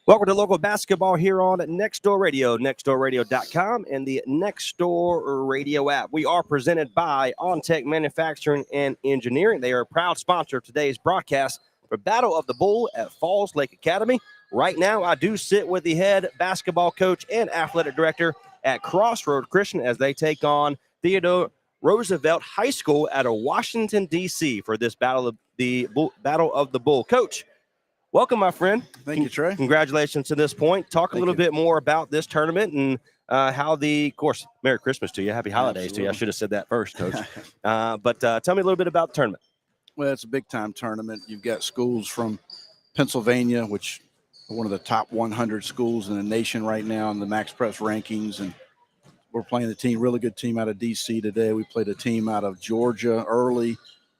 Welcome to local basketball here on Next Door Radio, nextdoorradio.com, and the Next Door Radio app. We are presented by Ontic Manufacturing and Engineering. They are a proud sponsor of today's broadcast for Battle of the Bull at Falls Lake Academy. Right now, I do sit with the head basketball coach and athletic director at Crossroad Christian as they take on Theodore Roosevelt High School out of Washington, D.C. for this Battle of the Bull. Coach, welcome, my friend. Thank you, Trey. Congratulations to this point. Talk a little bit more about this tournament and how of course, Merry Christmas to you. Happy holidays to you. I should have said that first, Coach. But tell me a little bit about the tournament. Well, it's a big-time tournament. You've got schools from Pennsylvania, which are one of the top 100 schools in the nation right now in the Max Press rankings, and we're playing the really good team out of D.C. today. We played a team out of Georgia early.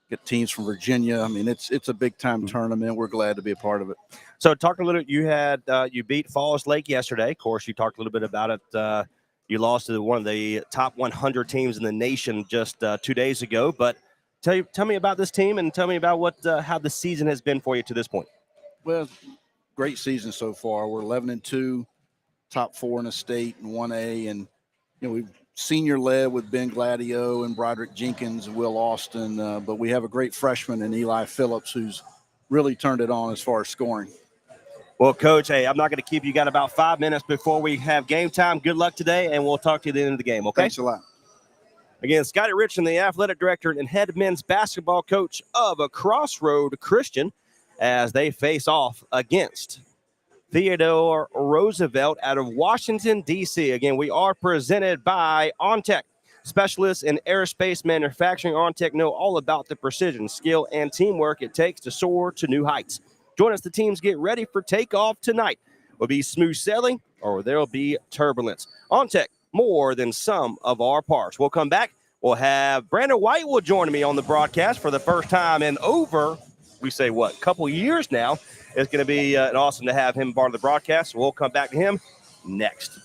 Get teams from Virginia. I mean, it's a big time tournament. We're glad to be a part of it. So, talk a little. You beat Falls Lake yesterday. Of course, you talked a little bit about it. You lost to one of the top 100 teams in the nation just 2 days ago. But tell me about this team and tell me about how the season has been for you to this point. Well, great season so far. We're 11-2, top 4 in the state and 1A, and we've senior led with Ben Gladio and Broderick Jenkins and Will Austin, but we have a great freshman in Eli Phillips who's really turned it on as far as scoring. Well, Coach, hey, I'm not going to keep you. Got about 5 minutes before we have game time. Good luck today, and we'll talk to you at the end of the game, okay? Thanks a lot. Again, Scotty Richardson, the athletic director and head men's basketball coach of a Crossroad Christian, as they face off against Theodore Roosevelt out of Washington, D.C. Again, we are presented by Ontic. Specialists in aerospace manufacturing, Ontic know all about the precision, skill, and teamwork it takes to soar to new heights. Join as the teams get ready for takeoff tonight. Will be smooth sailing or there'll be turbulence. Ontic, more than some of our parts. We'll come back. We'll have Brandon White will join me on the broadcast for the first time in couple years now. It's going to be awesome to have him part of the broadcast. We'll come back to him next.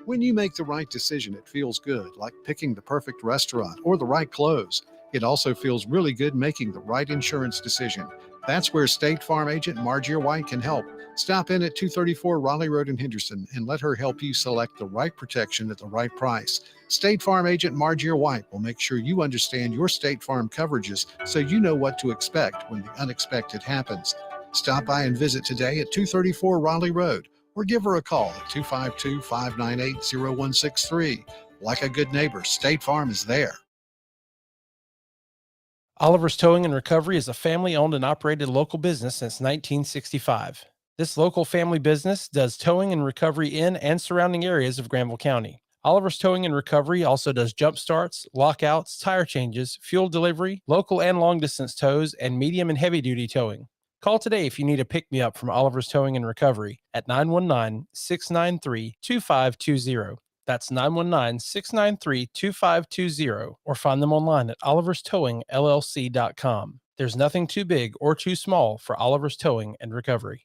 When you make the right decision, it feels good, like picking the perfect restaurant or the right clothes. It also feels really good making the right insurance decision. That's where State Farm agent Margie White can help. Stop in at 234 Raleigh Road in Henderson and let her help you select the right protection at the right price. State Farm agent Margie White will make sure you understand your State Farm coverages so you know what to expect when the unexpected happens. Stop by and visit today at 234 Raleigh Road or give her a call at 252-598-0163. Like a good neighbor, State Farm is there. Oliver's Towing and Recovery is a family-owned and operated local business since 1965. This local family business does towing and recovery in and surrounding areas of Granville County. Oliver's Towing and Recovery also does jump starts, lockouts, tire changes, fuel delivery, local and long-distance tows, and medium and heavy-duty towing. Call today if you need a pick-me-up from Oliver's Towing and Recovery at 919-693-2520. That's 919-693-2520, or find them online at oliverstowingllc.com. There's nothing too big or too small for Oliver's Towing and Recovery.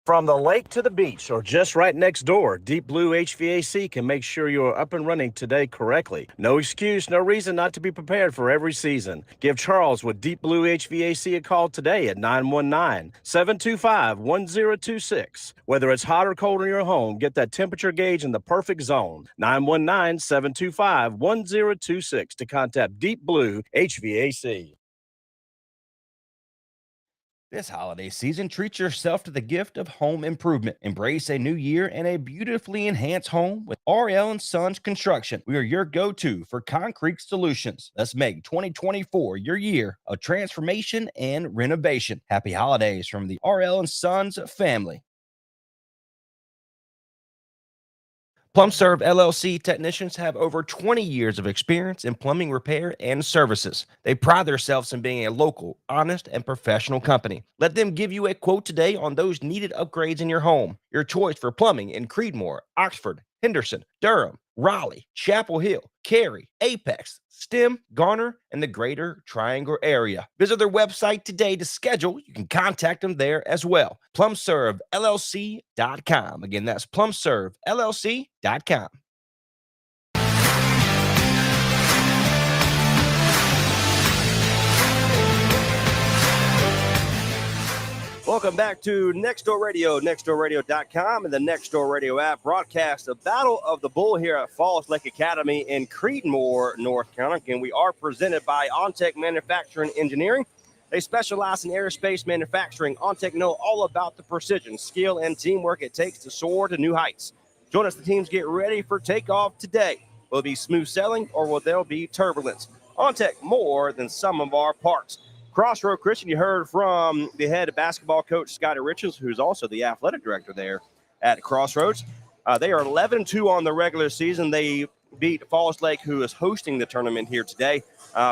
From the lake to the beach or just right next door, Deep Blue HVAC can make sure you're up and running today correctly. No excuse, no reason not to be prepared for every season. Give Charles with Deep Blue HVAC a call today at 919-725-1026. Whether it's hot or cold in your home, get that temperature gauge in the perfect zone. 919-725-1026 to contact Deep Blue HVAC. This holiday season, treat yourself to the gift of home improvement. Embrace a new year and a beautifully enhanced home with RL & Sons Construction. We are your go-to for concrete solutions. Let's make 2024 your year of transformation and renovation. Happy holidays from the RL & Sons family. PlumServe LLC technicians have over 20 years of experience in plumbing repair and services. They pride themselves in being a local, honest, and professional company. Let them give you a quote today on those needed upgrades in your home. Your choice for plumbing in Creedmoor, Oxford, Henderson, Durham, Raleigh, Chapel Hill, Cary, Apex, Stem, Garner, and the greater Triangle area. Visit their website today to schedule. You can contact them there as well. PlumServeLLC.com. Again, that's PlumServeLLC.com. Welcome back to Next Door Radio, nextdoorradio.com, and the Next Door Radio app. Broadcast the Battle of the Bull here at Falls Lake Academy in Creedmoor, North Carolina. And we are presented by Ontic Manufacturing Engineering. They specialize in aerospace manufacturing. Ontic know all about the precision, skill, and teamwork it takes to soar to new heights. Join us, the teams get ready for takeoff today. Will it be smooth sailing or will there be turbulence? Ontic, more than sum of our parts. Crossroad Christian, you heard from the head basketball coach, Scotty Richards, who's also the athletic director there at Crossroads. They are 11-2 on the regular season. They beat Falls Lake, who is hosting the tournament here today,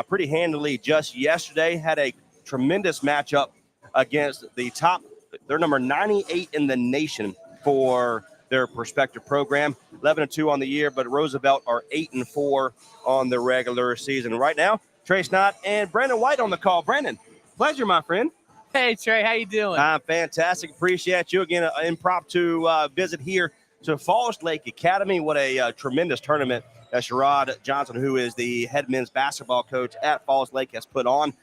pretty handily just yesterday. Had a tremendous matchup against the top. They're number 98 in the nation for their prospective program. 11-2 on the year, but Roosevelt are 8-4 on the regular season. Right now, Trey Snott and Brandon White on the call. Brandon, pleasure, my friend. Hey, Trey, how you doing? I'm fantastic. Appreciate you. Again, an impromptu visit here to Falls Lake Academy. What a tremendous tournament that Sherrod Johnson, who is the head men's basketball coach at Falls Lake, has put on.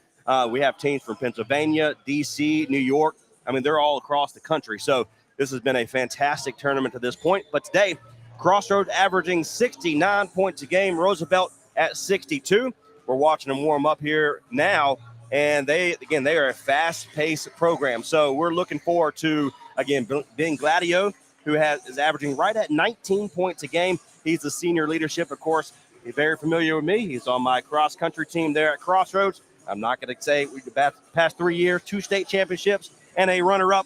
We have teams from Pennsylvania, D.C., New York. I mean, they're all across the country. So this has been a fantastic tournament to this point. But today, Crossroads averaging 69 points a game, Roosevelt at 62. We're watching them warm up here now, and they are a fast-paced program. So we're looking forward to, again, Ben Gladio, who is averaging right at 19 points a game. He's the senior leadership, of course. He's very familiar with me. He's on my cross-country team there at Crossroads. I'm not going to say the past 3 years, 2 state championships, and a runner-up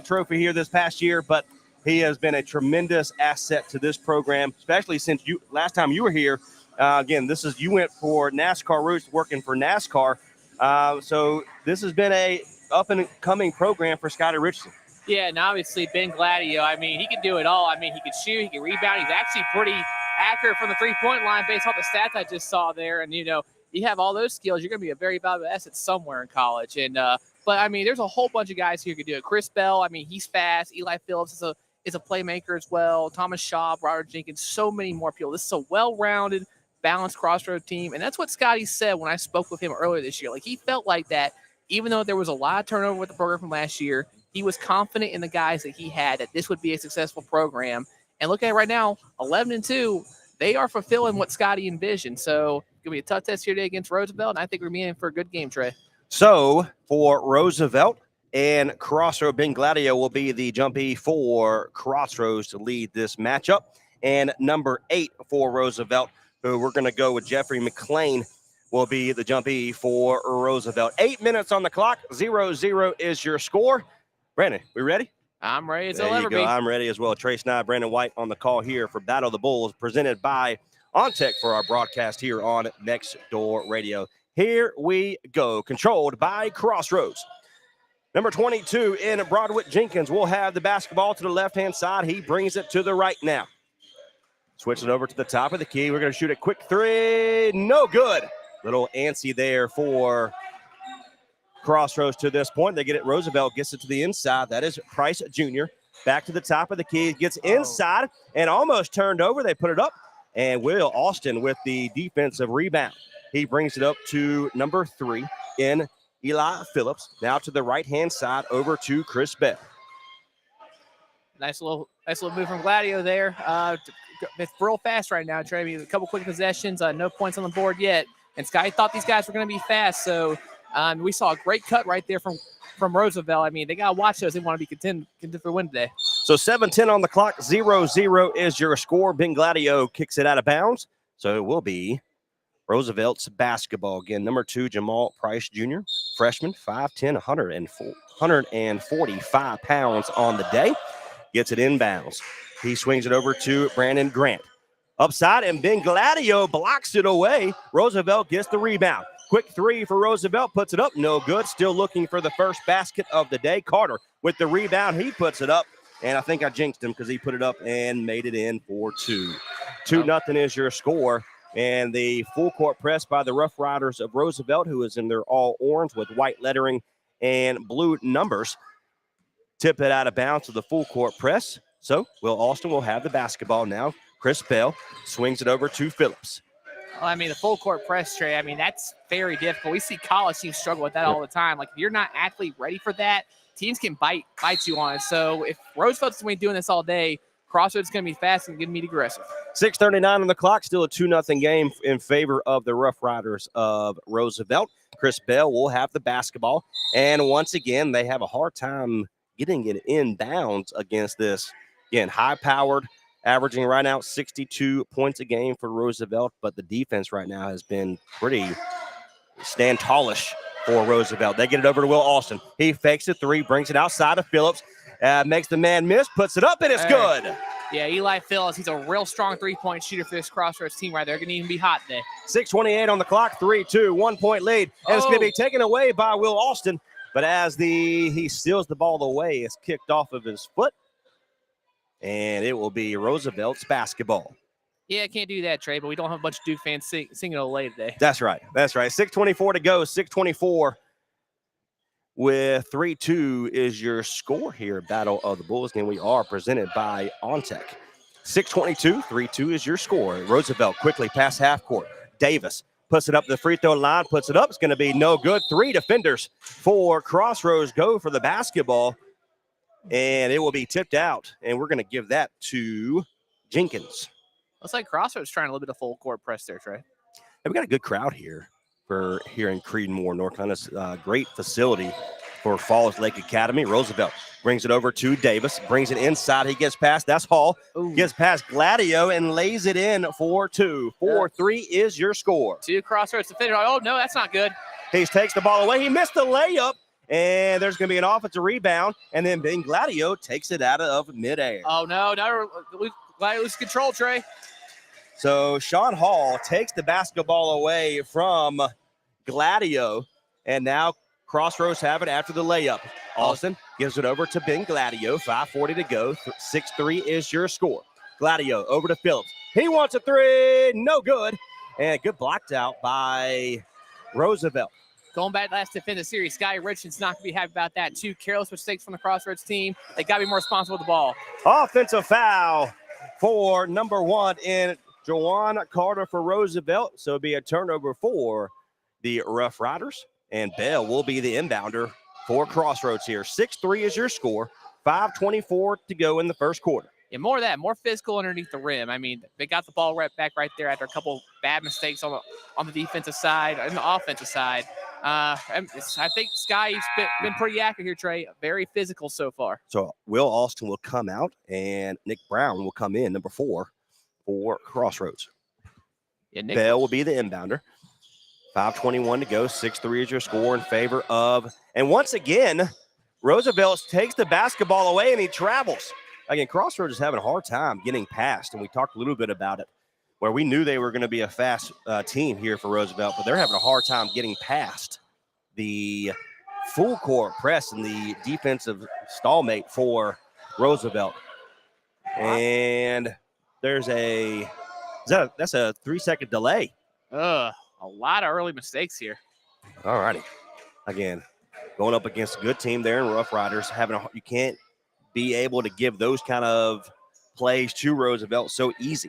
trophy here this past year, but he has been a tremendous asset to this program, especially since last time you were here. Again, you went for NASCAR roots, working for NASCAR. So this has been a up-and-coming program for Scotty Richardson. Yeah, and obviously Ben Gladio, I mean, he can do it all. I mean, he can shoot, he can rebound. He's actually pretty accurate from the three-point line based on the stats I just saw there. And, you have all those skills, you're going to be a very valuable asset somewhere in college. And but, I mean, there's a whole bunch of guys here who can do it. Chris Bell, I mean, he's fast. Eli Phillips is a playmaker as well. Thomas Shaw, Robert Jenkins, so many more people. This is a well-rounded, balanced Crossroad team. And that's what Scotty said when I spoke with him earlier this year. Like, he felt like that, even though there was a lot of turnover with the program from last year, he was confident in the guys that he had, that this would be a successful program. And look at it right now, 11-2, they are fulfilling what Scotty envisioned. So it's going to be a tough test here today against Roosevelt, and I think we're being in for a good game, Trey. So for Roosevelt and Crossroad, Ben Gladio will be the jumpy for Crossroads to lead this matchup. And number 8 for Roosevelt, who we're going to go with Jeffrey McClain, will be the jumpy for Roosevelt. 8 minutes on the clock. 0-0 is your score. Brandon, we ready? I'm ready as there I'll you ever go. be. I'm ready as well. Trace Nye, Brandon White on the call here for Battle of the Bulls, presented by Ontic for our broadcast here on Next Door Radio. Here we go. Controlled by Crossroads. Number 22 in Broadwick Jenkins will have the basketball to the left-hand side. He brings it to the right now. Switch it over to the top of the key. We're going to shoot a quick three. No good. Little antsy there for Crossroads to this point. They get it. Roosevelt gets it to the inside. That is Price Jr. Back to the top of the key. Gets inside and almost turned over. They put it up. And Will Austin with the defensive rebound. He brings it up to number 3 in Eli Phillips. Now to the right-hand side over to Chris Bell. Nice little move from Gladio there. It's real fast right now, Trey. A couple quick possessions, no points on the board yet. And Sky thought these guys were going to be fast, so we saw a great cut right there from Roosevelt. I mean, they got to watch those. They want to be contend for win today. So 7:10 on the clock. 0-0 is your score. Ben Gladio kicks it out of bounds, so it will be Roosevelt's basketball. Again, number 2, Jamal Price Jr., freshman, 5'10", 145 pounds on the day. Gets it inbounds. He swings it over to Brandon Grant. Upside, and Ben Gladio blocks it away. Roosevelt gets the rebound. Quick three for Roosevelt, puts it up, no good. Still looking for the first basket of the day. Carter with the rebound, he puts it up. And I think I jinxed him because he put it up and made it in for 2. 2-0 is your score. And the full court press by the Rough Riders of Roosevelt, who is in their all orange with white lettering and blue numbers, tip it out of bounds to the full court press. So Will Austin will have the basketball now. Chris Bell swings it over to Phillips. Well, I mean, the full court press, Trey, I mean, that's very difficult. We see college teams struggle with that all the time. Like, if you're not actually ready for that, teams can bite you on it. So if Roosevelt's going to be doing this all day, Crossroads is going to be fast and going to be aggressive. 6:39 on the clock, still a 2-0 game in favor of the Rough Riders of Roosevelt. Chris Bell will have the basketball. And once again, they have a hard time getting it inbounds against this. Again, high-powered, averaging right now 62 points a game for Roosevelt, but the defense right now has been pretty stand tallish for Roosevelt. They get it over to Will Austin. He fakes a 3, brings it outside of Phillips, makes the man miss, puts it up, and it's good. Yeah, Eli Phillips, he's a real strong three-point shooter for this Crossroads team right there. They're going to even be hot today. 6:28 on the clock, 3-2, 1-point lead. And it's going to be taken away by Will Austin, but as he steals the ball away, it's kicked off of his foot, and it will be Roosevelt's basketball. Yeah, I can't do that, Trey, but we don't have a bunch of Duke fans singing Olay today. That's right. 6:24 to go. 6:24 with 3-2 is your score here. Battle of the Bulls game. We are presented by Ontic. 6:22, 3-2 is your score. Roosevelt quickly past half court. Davis puts it up the free throw line, puts it up. It's going to be no good. 3 defenders for Crossroads go for the basketball, and it will be tipped out, and we're going to give that to Jenkins. Looks like Crossroads trying a little bit of full court press there, Trey. We've got a good crowd here in Creedmoor, North Carolina's great facility for Falls Lake Academy. Roosevelt brings it over to Davis, brings it inside. He gets past. That's Hall. Ooh. Gets past Gladio and lays it in for 2. 4-3 is your score. 2 Crossroads defenders. Oh, no, that's not good. He takes the ball away. He missed the layup, and there's going to be an offensive rebound, and then Ben Gladio takes it out of midair. Oh, no, Gladio loses control, Trey. So Sean Hall takes the basketball away from Gladio, and now Crossroads have it after the layup. Austin gives it over to Ben Gladio. 5:40 to go. 6-3 is your score. Gladio over to Phillips. He wants a 3. No good. And good blocked out by Roosevelt. Going back to last defend the series, Scotty Richardson's not going to be happy about that. 2 careless mistakes from the Crossroads team. They got to be more responsible with the ball. Offensive foul for number 1 in Jawan Carter for Roosevelt. So it'll be a turnover for the Rough Riders. And Bell will be the inbounder for Crossroads here. 6-3 is your score. 5:24 to go in the first quarter. Yeah, more of that, more physical underneath the rim. I mean, they got the ball right back right there after a couple bad mistakes on the defensive side and the offensive side. I think Sky's been pretty accurate here, Trey. Very physical so far. So Will Austin will come out, and Nick Brown will come in, number 4, for Crossroads. Yeah, Nick Bell will be the inbounder. 5:21 to go. 6-3 is your score in favor of. And once again, Roosevelt takes the basketball away, and he travels. Again, Crossroads is having a hard time getting past, and we talked a little bit about it, where we knew they were going to be a fast team here for Roosevelt, but they're having a hard time getting past the full court press and the defensive stallmate for Roosevelt. And there's that's a 3-second delay. A lot of early mistakes here. All righty. Again, going up against a good team there in Rough Riders, you can't be able to give those kind of plays to Roosevelt so easy.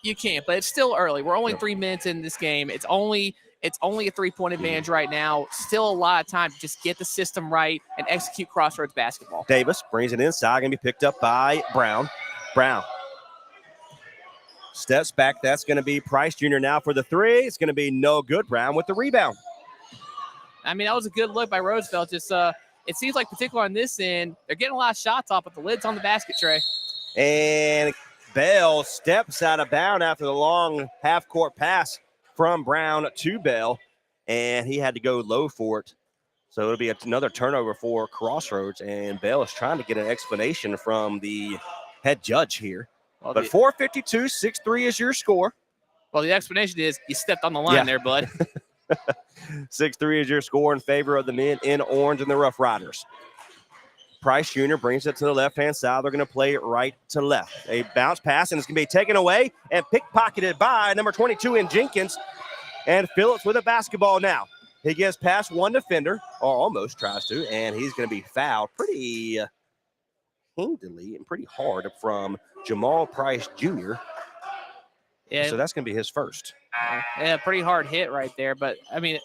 You can't, but it's still early. We're only 3 minutes in this game. It's only a 3-point advantage right now. Still a lot of time to just get the system right and execute Crossroads basketball. Davis brings it inside, going to be picked up by Brown. Brown steps back. That's going to be Price Jr. now for the 3. It's going to be no good. Brown with the rebound. I mean, that was a good look by Roosevelt. Just it seems like, particularly on this end, they're getting a lot of shots off, but the lid's on the basket, Trey. And Bell steps out of bounds after the long half-court pass from Brown to Bell, and he had to go low for it. So it'll be another turnover for Crossroads, and Bell is trying to get an explanation from the head judge here. Well, but 4:52, 6-3 is your score. Well, the explanation is you stepped on the line there, bud. 6-3 is your score in favor of the men in orange and the Rough Riders. Price Jr. brings it to the left-hand side. They're going to play it right to left. A bounce pass, and it's going to be taken away and pickpocketed by number 22 in Jenkins. And Phillips with a basketball now. He gets past one defender, or almost tries to, and he's going to be fouled pretty handily and pretty hard from Jamal Price Jr. Yeah. So that's going to be his first. Yeah, pretty hard hit right there. But, I mean,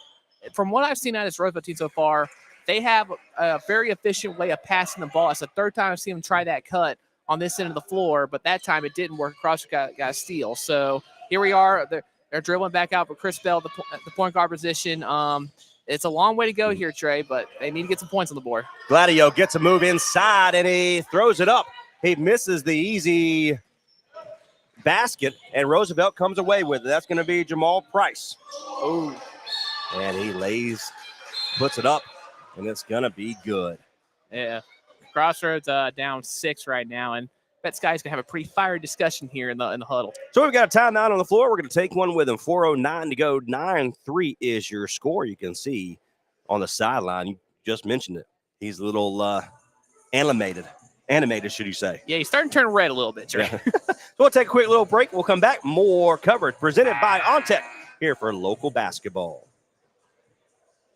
from what I've seen out of this Roosevelt team so far, they have a very efficient way of passing the ball. It's the third time I've seen them try that cut on this end of the floor, but that time it didn't work. Cross got a steal. So here we are. They're dribbling back out for Chris Bell, the point guard position. It's a long way to go here, Trey, but they need to get some points on the board. Gladio gets a move inside, and he throws it up. He misses the easy basket, and Roosevelt comes away with it. That's going to be Jamal Price. Oh, and he puts it up, and it's going to be good. Yeah. Crossroads down 6 right now, and bet Sky's going to have a pretty fiery discussion here in the huddle. So we've got a timeout on the floor. We're going to take one with him. 4:09 to go. 9-3 is your score. You can see on the sideline. You just mentioned it. He's a little animated, should you say. Yeah, he's starting to turn red a little bit, Trey. Yeah. So we'll take a quick little break. We'll come back. More coverage presented by Ontic here for local basketball.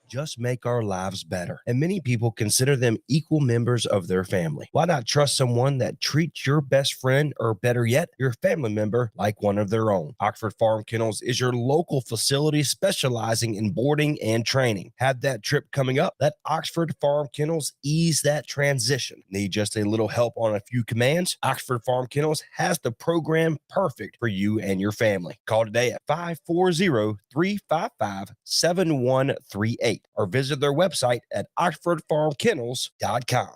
Just make our lives better. And many people consider them equal members of their family. Why not trust someone that treats your best friend, or better yet, your family member, like one of their own? Oxford Farm Kennels is your local facility specializing in boarding and training. Have that trip coming up? Let Oxford Farm Kennels ease that transition. Need just a little help on a few commands? Oxford Farm Kennels has the program perfect for you and your family. Call today at 540-355-7138. Or visit their website at oxfordfarmkennels.com.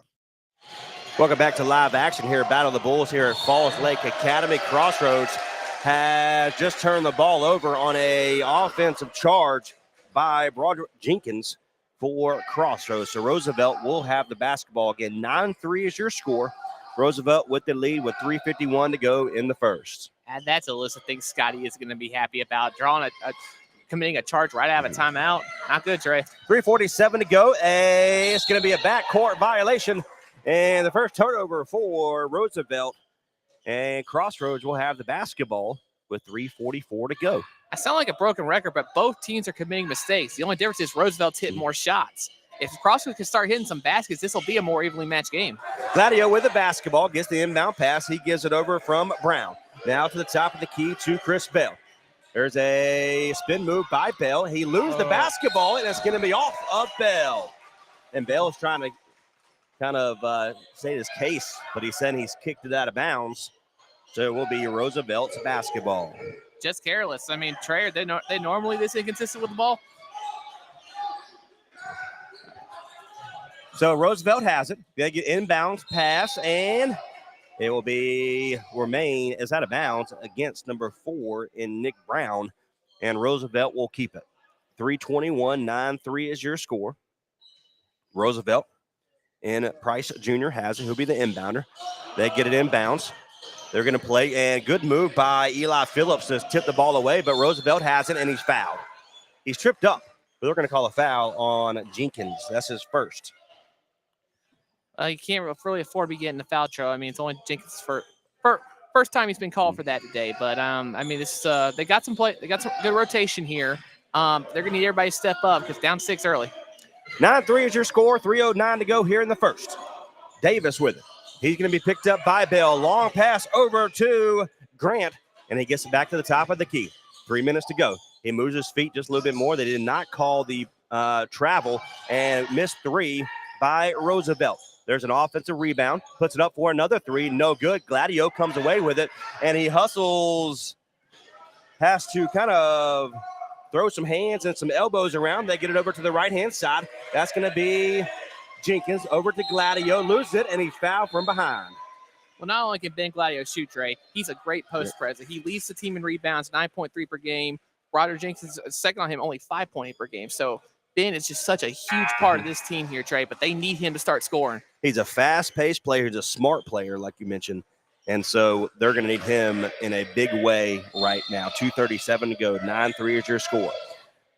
Welcome back to live action here at Battle of the Bulls here at Falls Lake Academy. Crossroads has just turned the ball over on a offensive charge by Broderick Jenkins for Crossroads. So Roosevelt will have the basketball again. 9-3 is your score. Roosevelt with the lead with 3:51 to go in the first. And that's a list of things Scotty is going to be happy about. Drawing committing a charge right out of a timeout. Not good, Trey. 3:47 to go. It's going to be a backcourt violation. And the first turnover for Roosevelt. And Crossroads will have the basketball with 3:44 to go. I sound like a broken record, but both teams are committing mistakes. The only difference is Roosevelt's hitting more shots. If Crossroads can start hitting some baskets, this will be a more evenly matched game. Gladio with the basketball gets the inbound pass. He gives it over from Brown. Now to the top of the key to Chris Bell. There's a spin move by Bell. He loses the basketball, and it's going to be off of Bell. And Bell is trying to kind of state his case, but he said he's kicked it out of bounds. So it will be Roosevelt's basketball. Just careless. I mean, Trey, are they normally this inconsistent with the ball? So Roosevelt has it. They get inbounds pass, and it will remain as out of bounds against number 4 in Nick Brown, and Roosevelt will keep it. 3:21, 9-3 is your score. Roosevelt and Price Jr. has it. He'll be the inbounder. They get it inbounds. They're going to play, and good move by Eli Phillips to tip the ball away, but Roosevelt has it, and he's fouled. He's tripped up, but they're going to call a foul on Jenkins. That's his first. You can't really afford to be getting a foul trouble. I mean, it's only Jenkins' first time he's been called for that today. But I mean, this they got some good rotation here. They're gonna need everybody to step up because down 6 early. 9-3 is your score. 3:09 to go here in the first. Davis with it. He's gonna be picked up by Bell. Long pass over to Grant, and he gets it back to the top of the key. 3 minutes to go. He moves his feet just a little bit more. They did not call the travel, and missed 3 by Roosevelt. There's an offensive rebound, puts it up for another 3, no good. Gladio comes away with it, and he hustles, has to kind of throw some hands and some elbows around. They get it over to the right-hand side. That's going to be Jenkins over to Gladio, loses it, and he's fouled from behind. Well, not only can Ben Gladio shoot, Trey, he's a great post presence. He leads the team in rebounds, 9.3 per game. Broderick Jenkins, second on him, only 5.8 per game. So Ben is just such a huge part of this team here, Trey, but they need him to start scoring. He's a fast-paced player. He's a smart player, like you mentioned. And so they're going to need him in a big way right now. 2:37 to go. 9-3 is your score.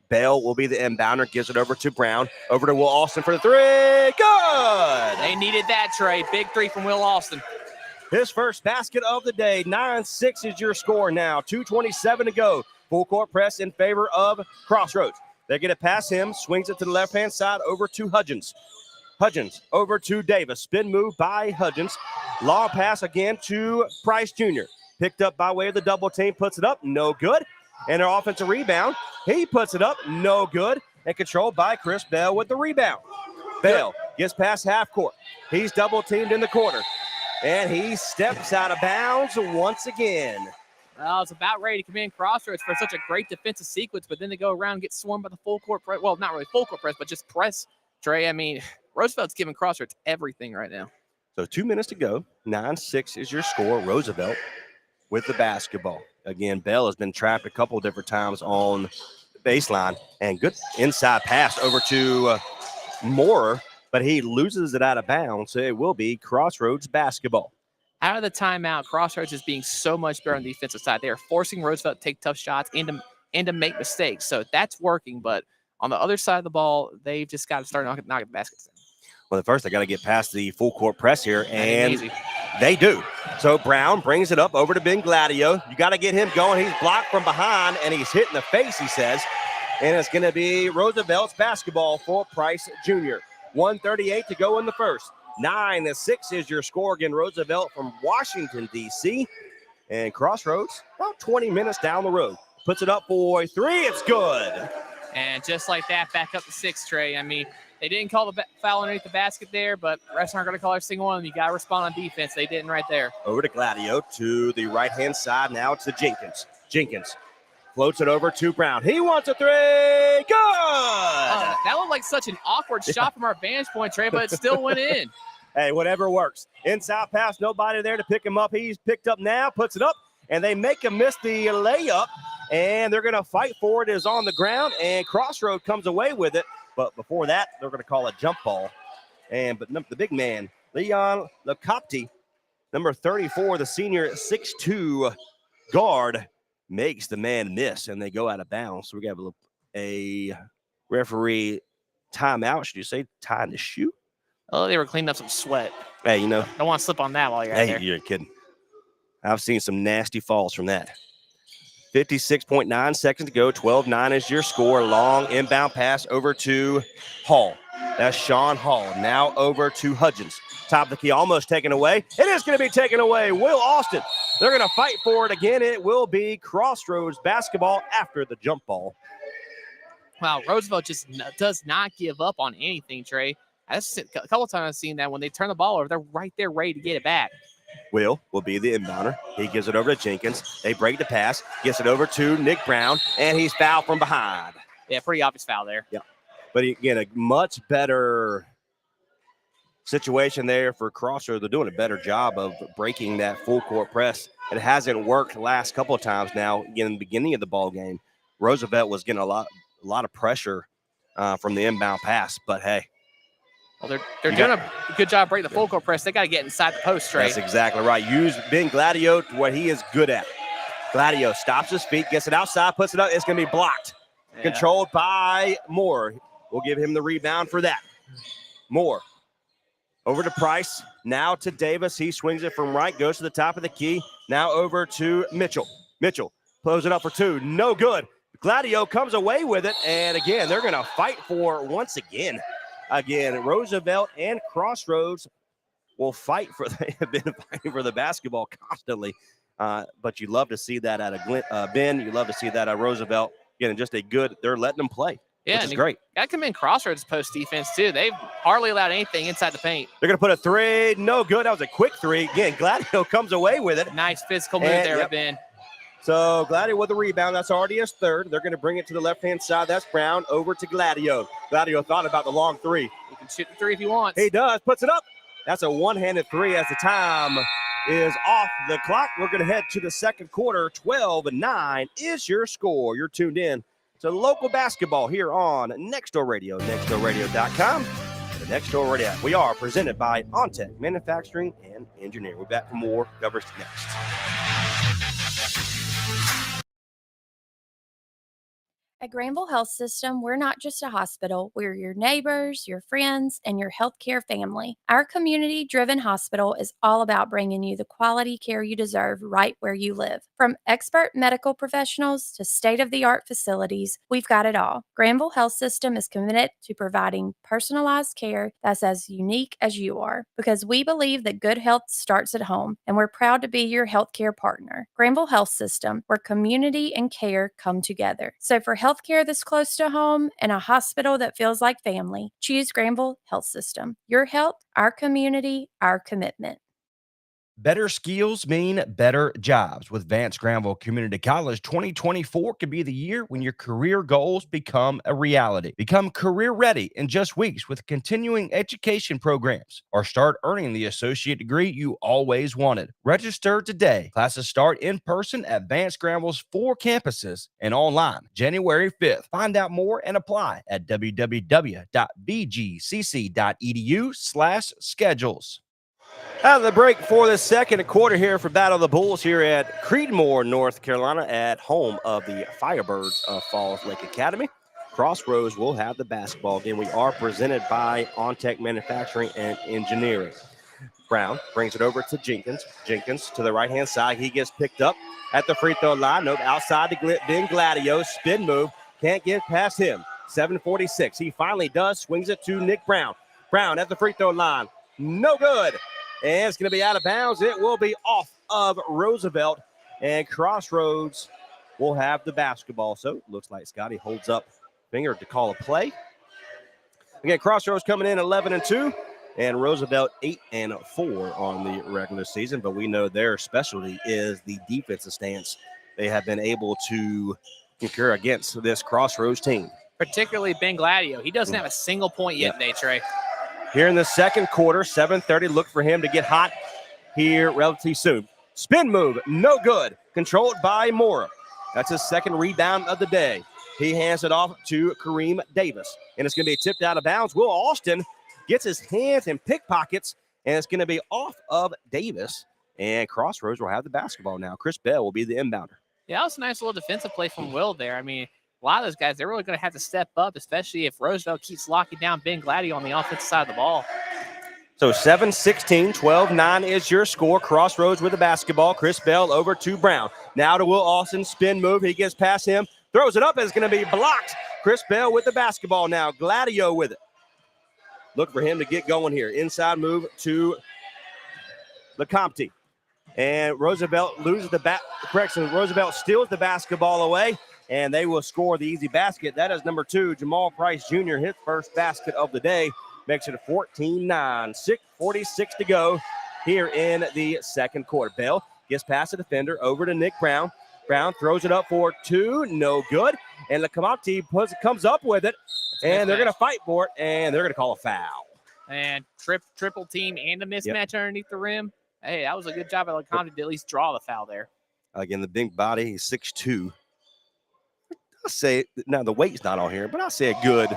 Bell will be the inbounder, gives it over to Brown. Over to Will Austin for the 3. Good! They needed that, Trey. Big three from Will Austin. His first basket of the day. 9-6 is your score now. 2:27 to go. Full court press in favor of Crossroads. They get it past him, swings it to the left-hand side over to Hudgens. Hudgens over to Davis. Spin move by Hudgens. Long pass again to Price Jr. Picked up by way of the double team, puts it up, no good. And their offensive rebound, he puts it up, no good. And controlled by Chris Bell with the rebound. Bell gets past half court. He's double teamed in the corner. And he steps out of bounds once again. Well, it's about ready to come in Crossroads for such a great defensive sequence, but then they go around and get swarmed by the full court press. Well, not really full court press, but just press, Trey. I mean, Roosevelt's giving Crossroads everything right now. So 2 minutes to go. 9-6 is your score. Roosevelt with the basketball. Again, Bell has been trapped a couple different times on the baseline. And good inside pass over to Moore, but he loses it out of bounds. So it will be Crossroads basketball. Out of the timeout, Crossroads is being so much better on the defensive side. They are forcing Roosevelt to take tough shots and to make mistakes. So that's working. But on the other side of the ball, they've just got to start knocking the baskets in. Well, first they got to get past the full court press here, and they do. So Brown brings it up over to Ben Gladio. You got to get him going. He's blocked from behind, and he's hit in the face, he says. And it's going to be Roosevelt's basketball for Price Jr. 1:38 to go in the first. 9-6 is your score. Again, Roosevelt from Washington, D.C. And Crossroads, about 20 minutes down the road. Puts it up for 3. It's good. And just like that, back up to 6, Trey. I mean, they didn't call the foul underneath the basket there, but the refs aren't going to call every single one. You got to respond on defense. They didn't right there. Over to Gladio to the right-hand side. Now it's to Jenkins. Jenkins floats it over to Brown. He wants a 3. Good! That looked like such an awkward shot from our vantage point, Trey, but it still went in. Hey, whatever works. Inside pass, nobody there to pick him up. He's picked up now, puts it up, and they make him miss the layup, and they're going to fight for it. It is on the ground, and Crossroad comes away with it. But before that, they're going to call a jump ball. But the big man, Leon Lecopti, number 34, the senior 6'2" guard, makes the man miss, and they go out of bounds. So we got a referee timeout. Should you say tying the shoe? Oh, they were cleaning up some sweat. Hey, you know. Don't want to slip on that while you're out there. Hey, you're kidding. I've seen some nasty falls from that. 56.9 seconds to go. 12-9 is your score. Long inbound pass over to Hall. That's Sean Hall. Now over to Hudgens. Top of the key, almost taken away. It is going to be taken away. Will Austin. They're going to fight for it again. It will be Crossroads basketball after the jump ball. Wow, Roosevelt just does not give up on anything, Trey. A couple of times I've seen that when they turn the ball over, they're right there ready to get it back. Will be the inbounder. He gives it over to Jenkins. They break the pass, gets it over to Nick Brown, and he's fouled from behind. Yeah, pretty obvious foul there. Yeah, but again, a much better situation there for Crossroads. They're doing a better job of breaking that full court press. It hasn't worked the last couple of times now. Again, in the beginning of the ball game, Roosevelt was getting a lot of pressure from the inbound pass, but hey. Well, they're doing a good job breaking the full court press. They got to get inside the post, Trey. That's exactly right. Use Ben Gladio to what he is good at. Gladio stops his feet, gets it outside, puts it up. It's going to be blocked. Yeah. Controlled by Moore. We'll give him the rebound for that. Moore over to Price. Now to Davis. He swings it from right, goes to the top of the key. Now over to Mitchell. Mitchell close it up for 2. No good. Gladio comes away with it. And again, they're going to fight for once again. Again, Roosevelt and Crossroads will fight for. They have been fighting for the basketball constantly, but you love to see that out of Ben. You love to see that out of Roosevelt. Again, just a good. They're letting them play, which is great. Got to come in Crossroads post defense too. They've hardly allowed anything inside the paint. They're going to put a 3. No good. That was a quick 3. Again, Gladio comes away with it. Nice physical move there with Ben. So Gladio with a rebound. That's already his 3rd. They're going to bring it to the left-hand side. That's Brown over to Gladio. Gladio thought about the long 3. He can shoot the 3 if he wants. He does. Puts it up. That's a one-handed 3 as the time is off the clock. We're going to head to the second quarter. 12-9 is your score. You're tuned in to local basketball here on Next Door Radio, nextdoorradio.com. The Next Door Radio. We are presented by Ontic Manufacturing and Engineering. We're back for more coverage next. At Granville Health System, we're not just a hospital, we're your neighbors, your friends, and your healthcare family. Our community-driven hospital is all about bringing you the quality care you deserve right where you live. From expert medical professionals to state-of-the-art facilities, we've got it all. Granville Health System is committed to providing personalized care that's as unique as you are, because we believe that good health starts at home, and we're proud to be your healthcare partner. Granville Health System, where community and care come together. So for healthcare that's close to home and a hospital that feels like family, choose Granville Health System. Your health, our community, our commitment. Better skills mean better jobs. With Vance Granville Community College, 2024 could be the year when your career goals become a reality. Become career ready in just weeks with continuing education programs, or start earning the associate degree you always wanted. Register today. Classes start in person at Vance Granville's 4 campuses and online January 5th. Find out more and apply at www.bgcc.edu/schedules. Out of the break for the second quarter here for Battle of the Bulls here at Creedmoor, North Carolina, at home of the Firebirds of Falls Lake Academy. Crossroads will have the basketball game. We are presented by Ontic Manufacturing and Engineering. Brown brings it over to Jenkins. Jenkins to the right-hand side. He gets picked up at the free throw line. Nope, outside to Ben Gladio. Spin move. Can't get past him. 7:46. He finally does. Swings it to Nick Brown. Brown at the free throw line. No good. And it's going to be out of bounds. It will be off of Roosevelt. And Crossroads will have the basketball. So it looks like Scotty holds up finger to call a play. Again, Crossroads coming in 11-2. And Roosevelt 8-4 on the regular season. But we know their specialty is the defensive stance they have been able to concur against this Crossroads team. Particularly Ben Gladio. He doesn't have a single point yet today, Trey. Here in the second quarter, 7:30. Look for him to get hot here relatively soon. Spin move, no good. Controlled by Mora. That's his second rebound of the day. He hands it off to Kareem Davis. And it's going to be tipped out of bounds. Will Austin gets his hands in pickpockets, and it's going to be off of Davis. And Crossroads will have the basketball now. Chris Bell will be the inbounder. Yeah, that was a nice little defensive play from Will there. I mean, a lot of those guys, they're really going to have to step up, especially if Roosevelt keeps locking down Ben Gladio on the offensive side of the ball. So 7-16, 12-9 is your score. Crossroads with the basketball. Chris Bell over to Brown. Now to Will Austin. Spin move. He gets past him. Throws it up. It's going to be blocked. Chris Bell with the basketball now. Gladio with it. Look for him to get going here. Inside move to LeCompte. And Roosevelt loses the correction. Roosevelt steals the basketball away. And they will score the easy basket. That is number 2, Jamal Price Jr., his first basket of the day. Makes it a 14-9, 6:46 to go here in the second quarter. Bell gets past the defender over to Nick Brown. Brown throws it up for 2, no good. And LeCompte comes up with it, and they're going to fight for it, and they're going to call a foul. And triple team and a mismatch underneath the rim. Hey, that was a good job by LeCompte to at least draw the foul there. Again, the big body, he's 6'2". I'll say, now the weight's not on here, but I'll say a good,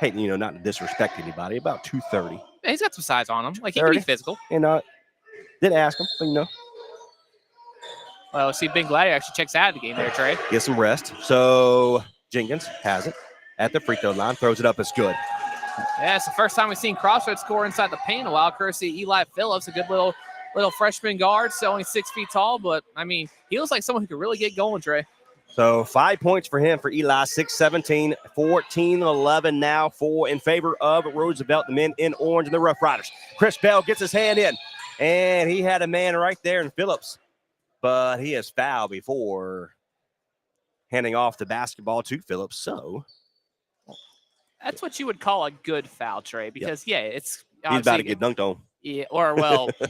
hey, not to disrespect anybody, about 230. Yeah, he's got some size on him. Like, he can be physical. And did ask him, but Well, see, Ben Gladio actually checks out of the game there, Trey. Get some rest. So Jenkins has it at the free throw line, throws it up, it's good. Yeah, it's the first time we've seen Crossroads score inside the paint in a while, courtesy of Eli Phillips, a good little freshman guard, so only 6 feet tall, but, I mean, he looks like someone who could really get going, Trey. So 5 points for him for Eli, 6-17, 14-11 now in favor of Roosevelt, the men in orange and the Rough Riders. Chris Bell gets his hand in, and he had a man right there in Phillips, but he has fouled before handing off the basketball to Phillips. So that's what you would call a good foul, Trey, because, it's he's about to get dunked on. Yeah, or,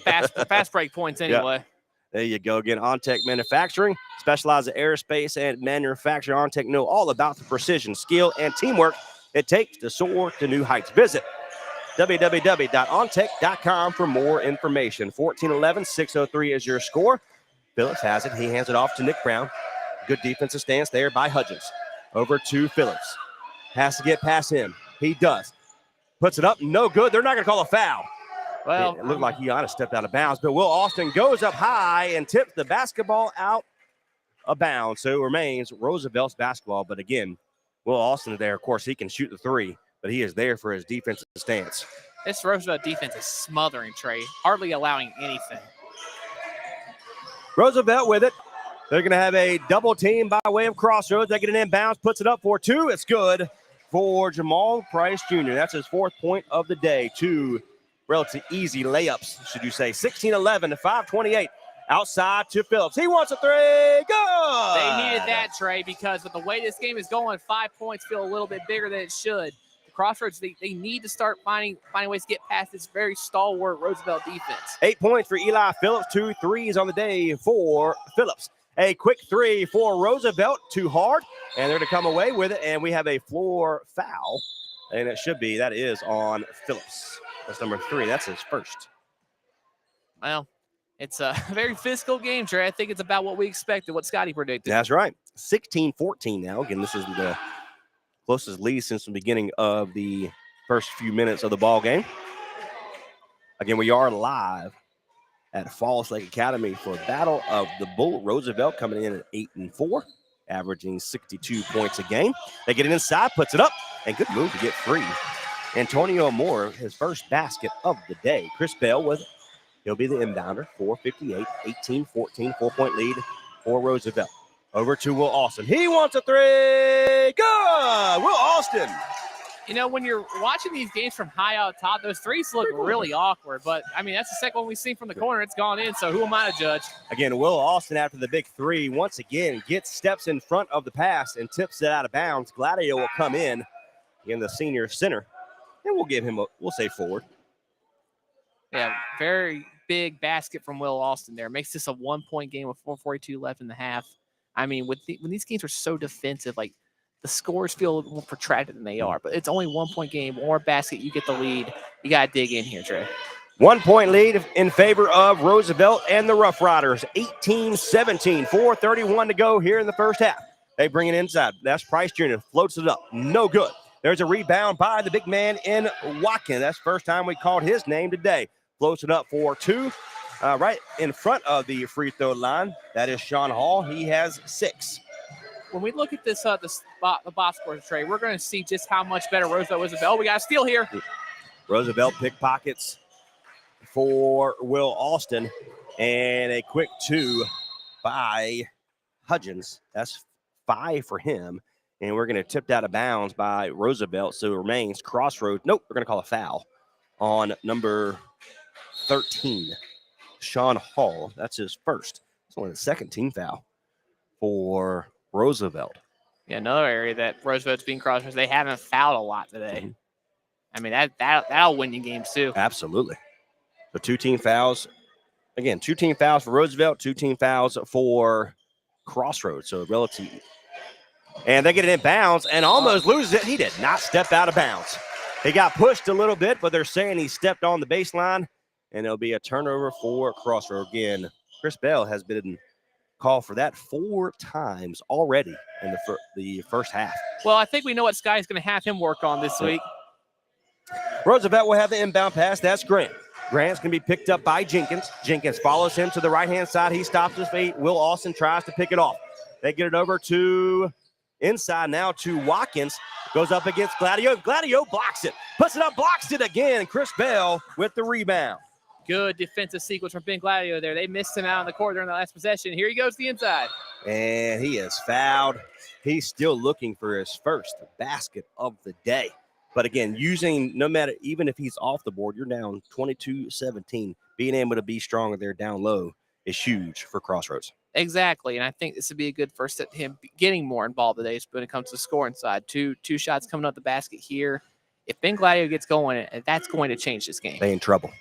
fast break points anyway. Yep. There you go. Again, Ontic Manufacturing, specializes in aerospace and manufacture. Ontic know all about the precision, skill, and teamwork it takes to soar to new heights. Visit www.ontech.com for more information. 14-11, 6:03 is your score. Phillips has it. He hands it off to Nick Brown. Good defensive stance there by Hudgens. Over to Phillips. Has to get past him. He does. Puts it up. No good. They're not going to call a foul. Well, it looked like he ought to stepped out of bounds, but Will Austin goes up high and tips the basketball out of bounds. So it remains Roosevelt's basketball. But again, Will Austin there. Of course, he can shoot the three, but he is there for his defensive stance. This Roosevelt defense is smothering Trey, hardly allowing anything. Roosevelt with it. They're going to have a double team by way of Crossroads. They get an inbounds, puts it up for two. It's good for Jamal Price Jr. That's his 4th point of the day. 2 relatively easy layups, should you say. 16-11 to 5:28. Outside to Phillips. He wants a three. Good. They needed that, Trey, because with the way this game is going, 5 points feel a little bit bigger than it should. The Crossroads, they need to start finding ways to get past this very stalwart Roosevelt defense. 8 points for Eli Phillips. 2 threes on the day for Phillips. A quick three for Roosevelt. Too hard, and they're to come away with it, and we have a floor foul, and that is on Phillips. That's number 3. That's his first. Well, it's a very physical game, Trey. I think it's about what we expected, what Scotty predicted. That's right. 16-14 now. Again, this is the closest lead since the beginning of the first few minutes of the ball game. Again, we are live at Falls Lake Academy for Battle of the Bull. Roosevelt coming in at 8-4, averaging 62 points a game. They get it inside, puts it up, and good move to get free. Antonio Moore, his first basket of the day. Chris Bell with it. He'll be the inbounder, 4:58, 18-14, 4-point lead for Roosevelt. Over to Will Austin. He wants a three. Good. Will Austin. You know, when you're watching these games from high out top, those threes look really awkward. But, I mean, that's the second one we've seen from the corner. It's gone in, so who am I to judge? Again, Will Austin, after the big three, once again steps in front of the pass and tips it out of bounds. Gladio will come in the senior center, and we'll give him we'll say forward. Yeah, very big basket from Will Austin there. Makes this a 1-point game with 4:42 left in the half. I mean, when these games are so defensive, like the scores feel a little more protracted than they are, but it's only 1-point game, one more basket, you get the lead. You got to dig in here, Trey. 1-point lead in favor of Roosevelt and the Rough Riders. 18-17, 4:31 to go here in the first half. They bring it inside. That's Price Jr. Floats it up. No good. There's a rebound by the big man in Watkins. That's the first time we called his name today. Floats it up for 2. Right in front of the free throw line. That is Sean Hall. He has 6. When we look at this, the box score, Trey, we're going to see just how much better Roosevelt was. Oh, we got a steal here. Roosevelt pickpockets for Will Austin. And a quick 2 by Hudgens. That's 5 for him. And we're going to tip out of bounds by Roosevelt. So it remains Crossroads. Nope, we're going to call a foul on number 13, Sean Hall. That's his first. It's only the second team foul for Roosevelt. Yeah, another area that Roosevelt's being Crossroads, they haven't fouled a lot today. I mean, that'll win you games too. Absolutely. So 2 team fouls. Again, 2 team fouls for Roosevelt, 2 team fouls for Crossroads. So relative. And they get it in bounds and almost loses it. He did not step out of bounds. He got pushed a little bit, but they're saying he stepped on the baseline, and it'll be a turnover for Crossroads. Again, Chris Bell has been called for that 4 times already in the first half. Well, I think we know what Sky's going to have him work on this week. Roosevelt will have the inbound pass. That's Grant. Grant's going to be picked up by Jenkins. Jenkins follows him to the right-hand side. He stops his feet. Will Austin tries to pick it off. They get it over to inside now to Watkins. Goes up against Gladio. Gladio blocks it. Puts it up, blocks it again. Chris Bell with the rebound. Good defensive sequence from Ben Gladio there. They missed him out on the court during the last possession. Here he goes to the inside. And he is fouled. He's still looking for his first basket of the day. But again, no matter, even if he's off the board, you're down 22-17. Being able to be stronger there down low is huge for Crossroads. Exactly, and I think this would be a good first step to him getting more involved today when it comes to the scoring side. Two shots coming up the basket here. If Ben Gladio gets going, that's going to change this game. They in trouble.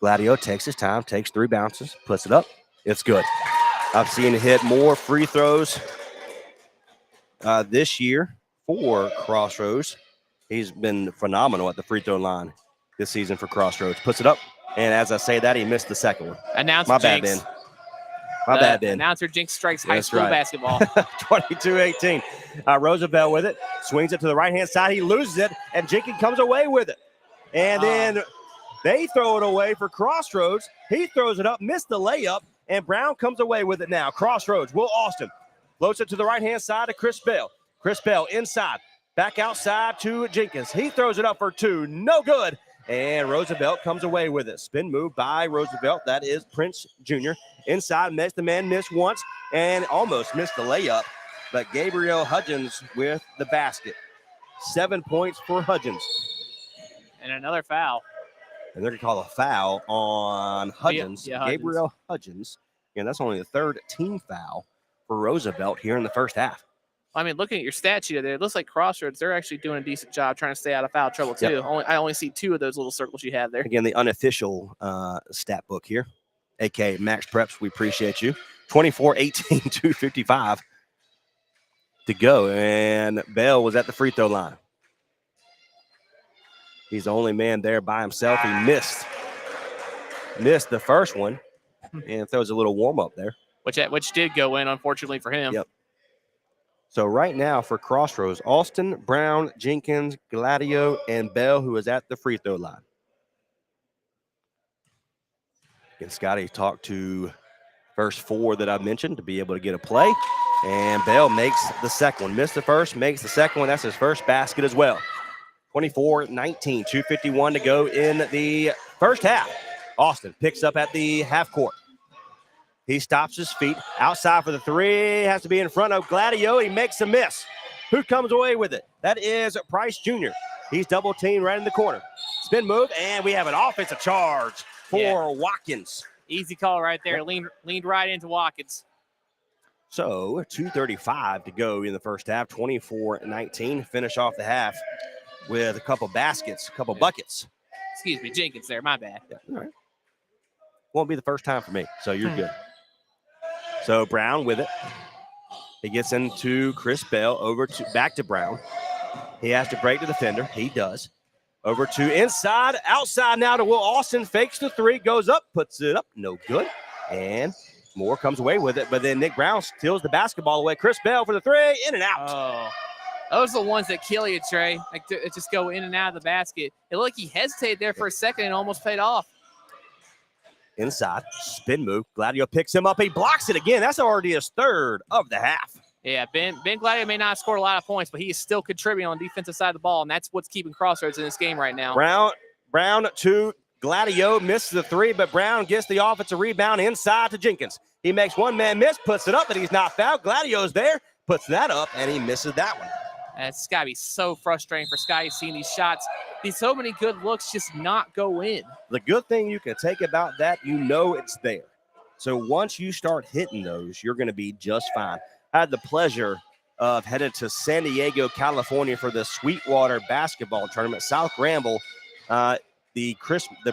Gladio takes his time, takes 3 bounces, puts it up. It's good. I've seen him hit more free throws this year for Crossroads. He's been phenomenal at the free throw line this season for Crossroads. Puts it up, and as I say that, he missed the second one. Announcer My Jinx. bad, Ben. My bad, Ben. Announcer Jinx strikes high That's school right. basketball. 22-18. Roosevelt with it. Swings it to the right-hand side. He loses it, and Jenkins comes away with it. And then they throw it away for Crossroads. He throws it up, missed the layup, and Brown comes away with it now. Crossroads, Will Austin floats it to the right-hand side of Chris Bell. Chris Bell inside. Back outside to Jenkins. He throws it up for 2. No good. And Roosevelt comes away with it. Spin move by Roosevelt. That is Prince Jr. Inside, makes the man miss once and almost missed the layup. But Gabriel Hudgens with the basket. 7 points for Hudgens. And another foul. And they're going to call a foul on Hudgens. Yeah, Hudgens. Gabriel Hudgens. And that's only the 3rd team foul for Roosevelt here in the first half. I mean, looking at your stat sheet there, it looks like Crossroads, they're actually doing a decent job trying to stay out of foul trouble, too. Yep. I only see 2 of those little circles you have there. Again, the unofficial stat book here, a.k.a. Max Preps. We appreciate you. 24-18, 2:55 to go. And Bell was at the free throw line. He's the only man there by himself. He missed the first one and throws a little warm-up there. Which did go in, unfortunately, for him. Yep. So right now for Crossroads, Austin, Brown, Jenkins, Gladio, and Bell, who is at the free throw line. And Scotty talked to first 4 that I mentioned to be able to get a play. And Bell makes the second one. Missed the first, makes the second one. That's his first basket as well. 24-19, 2:51 to go in the first half. Austin picks up at the half court. He stops his feet. Outside for the 3. Has to be in front of Gladio. He makes a miss. Who comes away with it? That is Price Jr. He's double teamed right in the corner. Spin move, and we have an offensive charge for Watkins. Easy call right there. Leaned right into Watkins. So 2:35 to go in the first half. 24-19. Finish off the half with a couple baskets, a couple buckets. Excuse me, Jenkins there. My bad. Yeah, all right. Won't be the first time for me, so you're good. So Brown with it. He gets into Chris Bell, back to Brown. He has to break the defender. He does. Over to inside, outside now to Will Austin. Fakes the 3, goes up, puts it up. No good. And Moore comes away with it, but then Nick Brown steals the basketball away. Chris Bell for the 3, in and out. Oh, those are the ones that kill you, Trey. Like, it just go in and out of the basket. It looked like he hesitated there for a second and almost paid off. Inside, spin move. Gladio picks him up. He blocks it again. That's already his 3rd of the half. Yeah, Ben Gladio may not have scored a lot of points, but he is still contributing on the defensive side of the ball, and that's what's keeping Crossroads in this game right now. Brown to Gladio, misses the 3, but Brown gets the offensive rebound inside to Jenkins. He makes one man miss, puts it up, but he's not fouled. Gladio's there, puts that up, and he misses that one. It's got to be so frustrating for Scotty seeing these shots. So many good looks just not go in. The good thing you can take about that, it's there. So once you start hitting those, you're going to be just fine. I had the pleasure of headed to San Diego, California for the Sweetwater basketball tournament. South Granville, the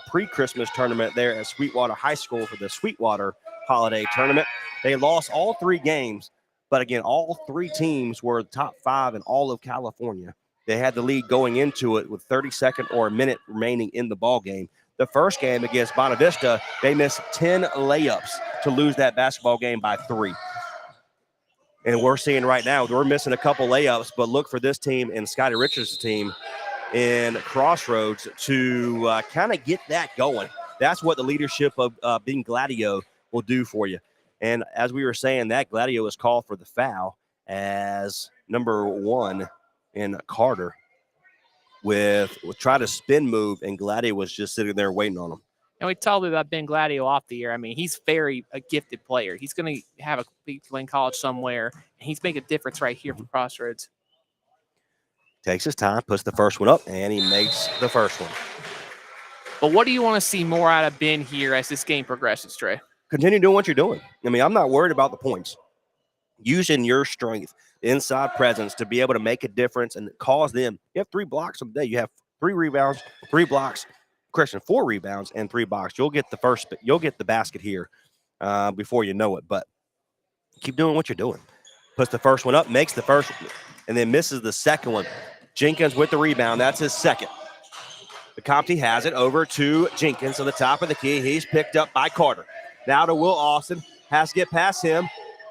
pre-Christmas tournament there at Sweetwater High School for the Sweetwater holiday tournament. They lost all 3 games. But again, all 3 teams were top 5 in all of California. They had the lead going into it with 30 seconds or a minute remaining in the ball game. The first game against Bonavista, they missed 10 layups to lose that basketball game by 3. And we're seeing right now, we're missing a couple layups, but look for this team and Scotty Richards' team in Crossroads to kind of get that going. That's what the leadership of being Gladio will do for you. And as we were saying, that Gladio was called for the foul as number 1 in Carter with try to spin move, and Gladio was just sitting there waiting on him. And we talked about Ben Gladio off the year. I mean, he's a gifted player. He's going to have a big play in college somewhere, and he's making a difference right here for Crossroads. Takes his time, puts the first one up, and he makes the first one. But what do you want to see more out of Ben here as this game progresses, Trey? Continue doing what you're doing. I mean, I'm not worried about the points. Using your strength, inside presence to be able to make a difference and cause them. You have 3 blocks a day. You have 3 rebounds, 3 blocks. Christian, 4 rebounds and 3 blocks. You'll get the basket here before you know it. But keep doing what you're doing. Puts the first one up, makes the first, and then misses the second one. Jenkins with the rebound. That's his second. The Compton has it over to Jenkins on the top of the key. He's picked up by Carter. Now to Will Austin. Has to get past him.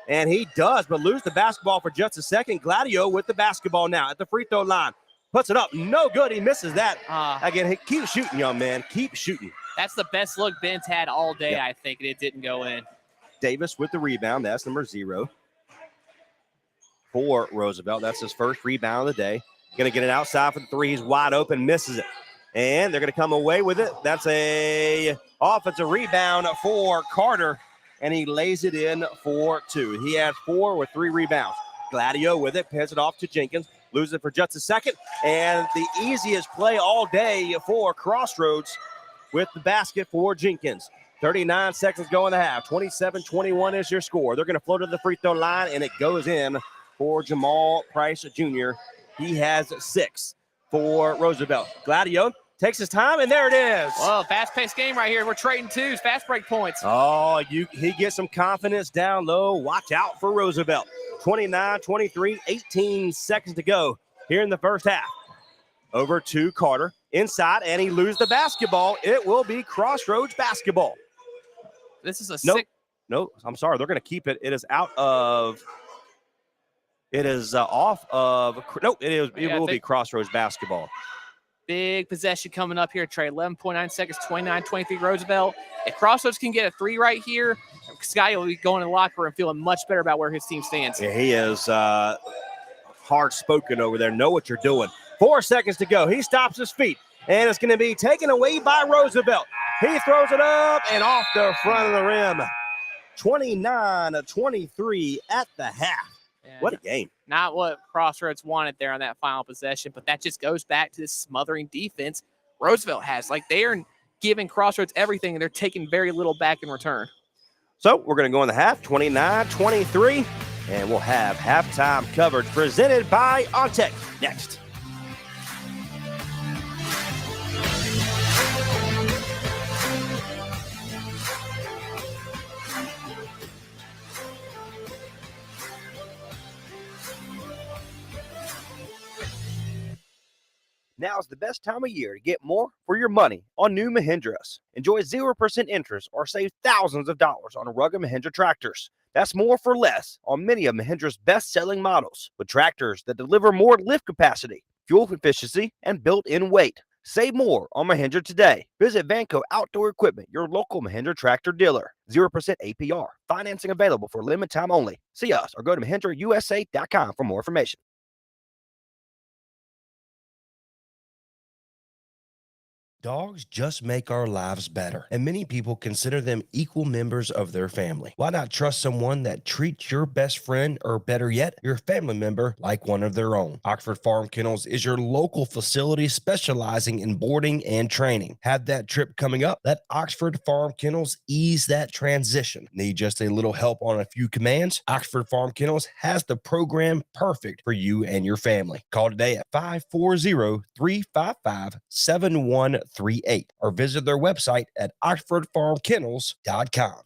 And he does, but lose the basketball for just a second. Gladio with the basketball now at the free throw line. Puts it up. No good. He misses that. Again, keep shooting, young man. Keep shooting. That's the best look Ben's had all day, I think, and it didn't go in. Davis with the rebound. That's number 0. for Roosevelt. That's his first rebound of the day. Going to get it outside for the three. He's wide open, misses it. And they're going to come away with it. That's a offensive rebound for Carter, and he lays it in for two. He has 4 with 3 rebounds. Gladio with it, pins it off to Jenkins, loses it for just a second, and the easiest play all day for Crossroads with the basket for Jenkins. 39 seconds go in the half. 27-21 is your score. They're going to float to the free throw line, and it goes in for Jamal Price Jr. He has 6 for Roosevelt. Gladio takes his time, and there it is. Well, fast-paced game right here. We're trading twos, fast break points. Oh, he gets some confidence down low. Watch out for Roosevelt. 29-23, 18 seconds to go here in the first half. Over to Carter, inside, and he loses the basketball. It will be Crossroads basketball. This is a No, I'm sorry. They're going to keep it. It is off of. It will be Crossroads basketball. Big possession coming up here, Trey. 11.9 seconds, 29-23 Roosevelt. If Crossroads can get a 3 right here, Scotty will be going in the locker room feeling much better about where his team stands. Yeah, he is hard-spoken over there. Know what you're doing. 4 seconds to go. He stops his feet, and it's going to be taken away by Roosevelt. He throws it up and off the front of the rim. 29-23 at the half. Yeah, what a game. Not what Crossroads wanted there on that final possession, but that just goes back to this smothering defense Roosevelt has. Like, they are giving Crossroads everything, and they're taking very little back in return. So we're going to go in the half, 29-23, and we'll have halftime coverage presented by Ontic next. Now is the best time of year to get more for your money on new Mahindras. Enjoy 0% interest or save thousands of dollars on rugged Mahindra tractors. That's more for less on many of Mahindra's best-selling models, with tractors that deliver more lift capacity, fuel efficiency, and built-in weight. Save more on Mahindra today. Visit Vanco Outdoor Equipment, your local Mahindra tractor dealer. 0% APR. Financing available for limited time only. See us or go to MahindraUSA.com for more information. Dogs just make our lives better, and many people consider them equal members of their family. Why not trust someone that treats your best friend, or better yet, your family member, like one of their own? Oxford Farm Kennels is your local facility specializing in boarding and training. Have that trip coming up? Let Oxford Farm Kennels ease that transition. Need just a little help on a few commands? Oxford Farm Kennels has the program perfect for you and your family. Call today at 540-355-7138 or visit their website at oxfordfarmkennels.com.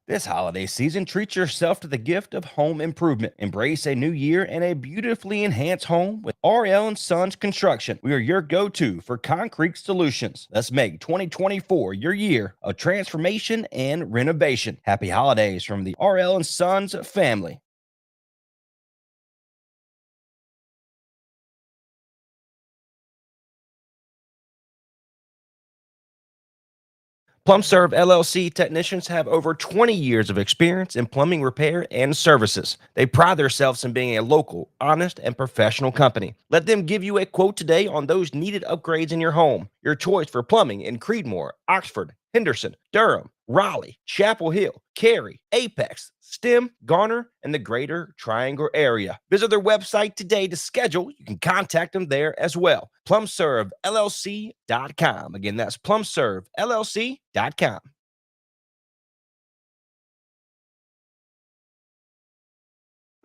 This holiday season, treat yourself to the gift of home improvement. Embrace a new year and a beautifully enhanced home with RL & Sons Construction. We are your go-to for concrete solutions. Let's make 2024 your year of transformation and renovation. Happy holidays from the RL & Sons family. PlumServe LLC technicians have over 20 years of experience in plumbing repair and services. They pride themselves in being a local, honest, and professional company. Let them give you a quote today on those needed upgrades in your home. Your choice for plumbing in Creedmoor, Oxford, Henderson, Durham, Raleigh, Chapel Hill, Cary, Apex, Stem, Garner, and the greater Triangle area. Visit their website today to schedule. You can contact them there as well. PlumServeLLC.com. Again, that's PlumServeLLC.com.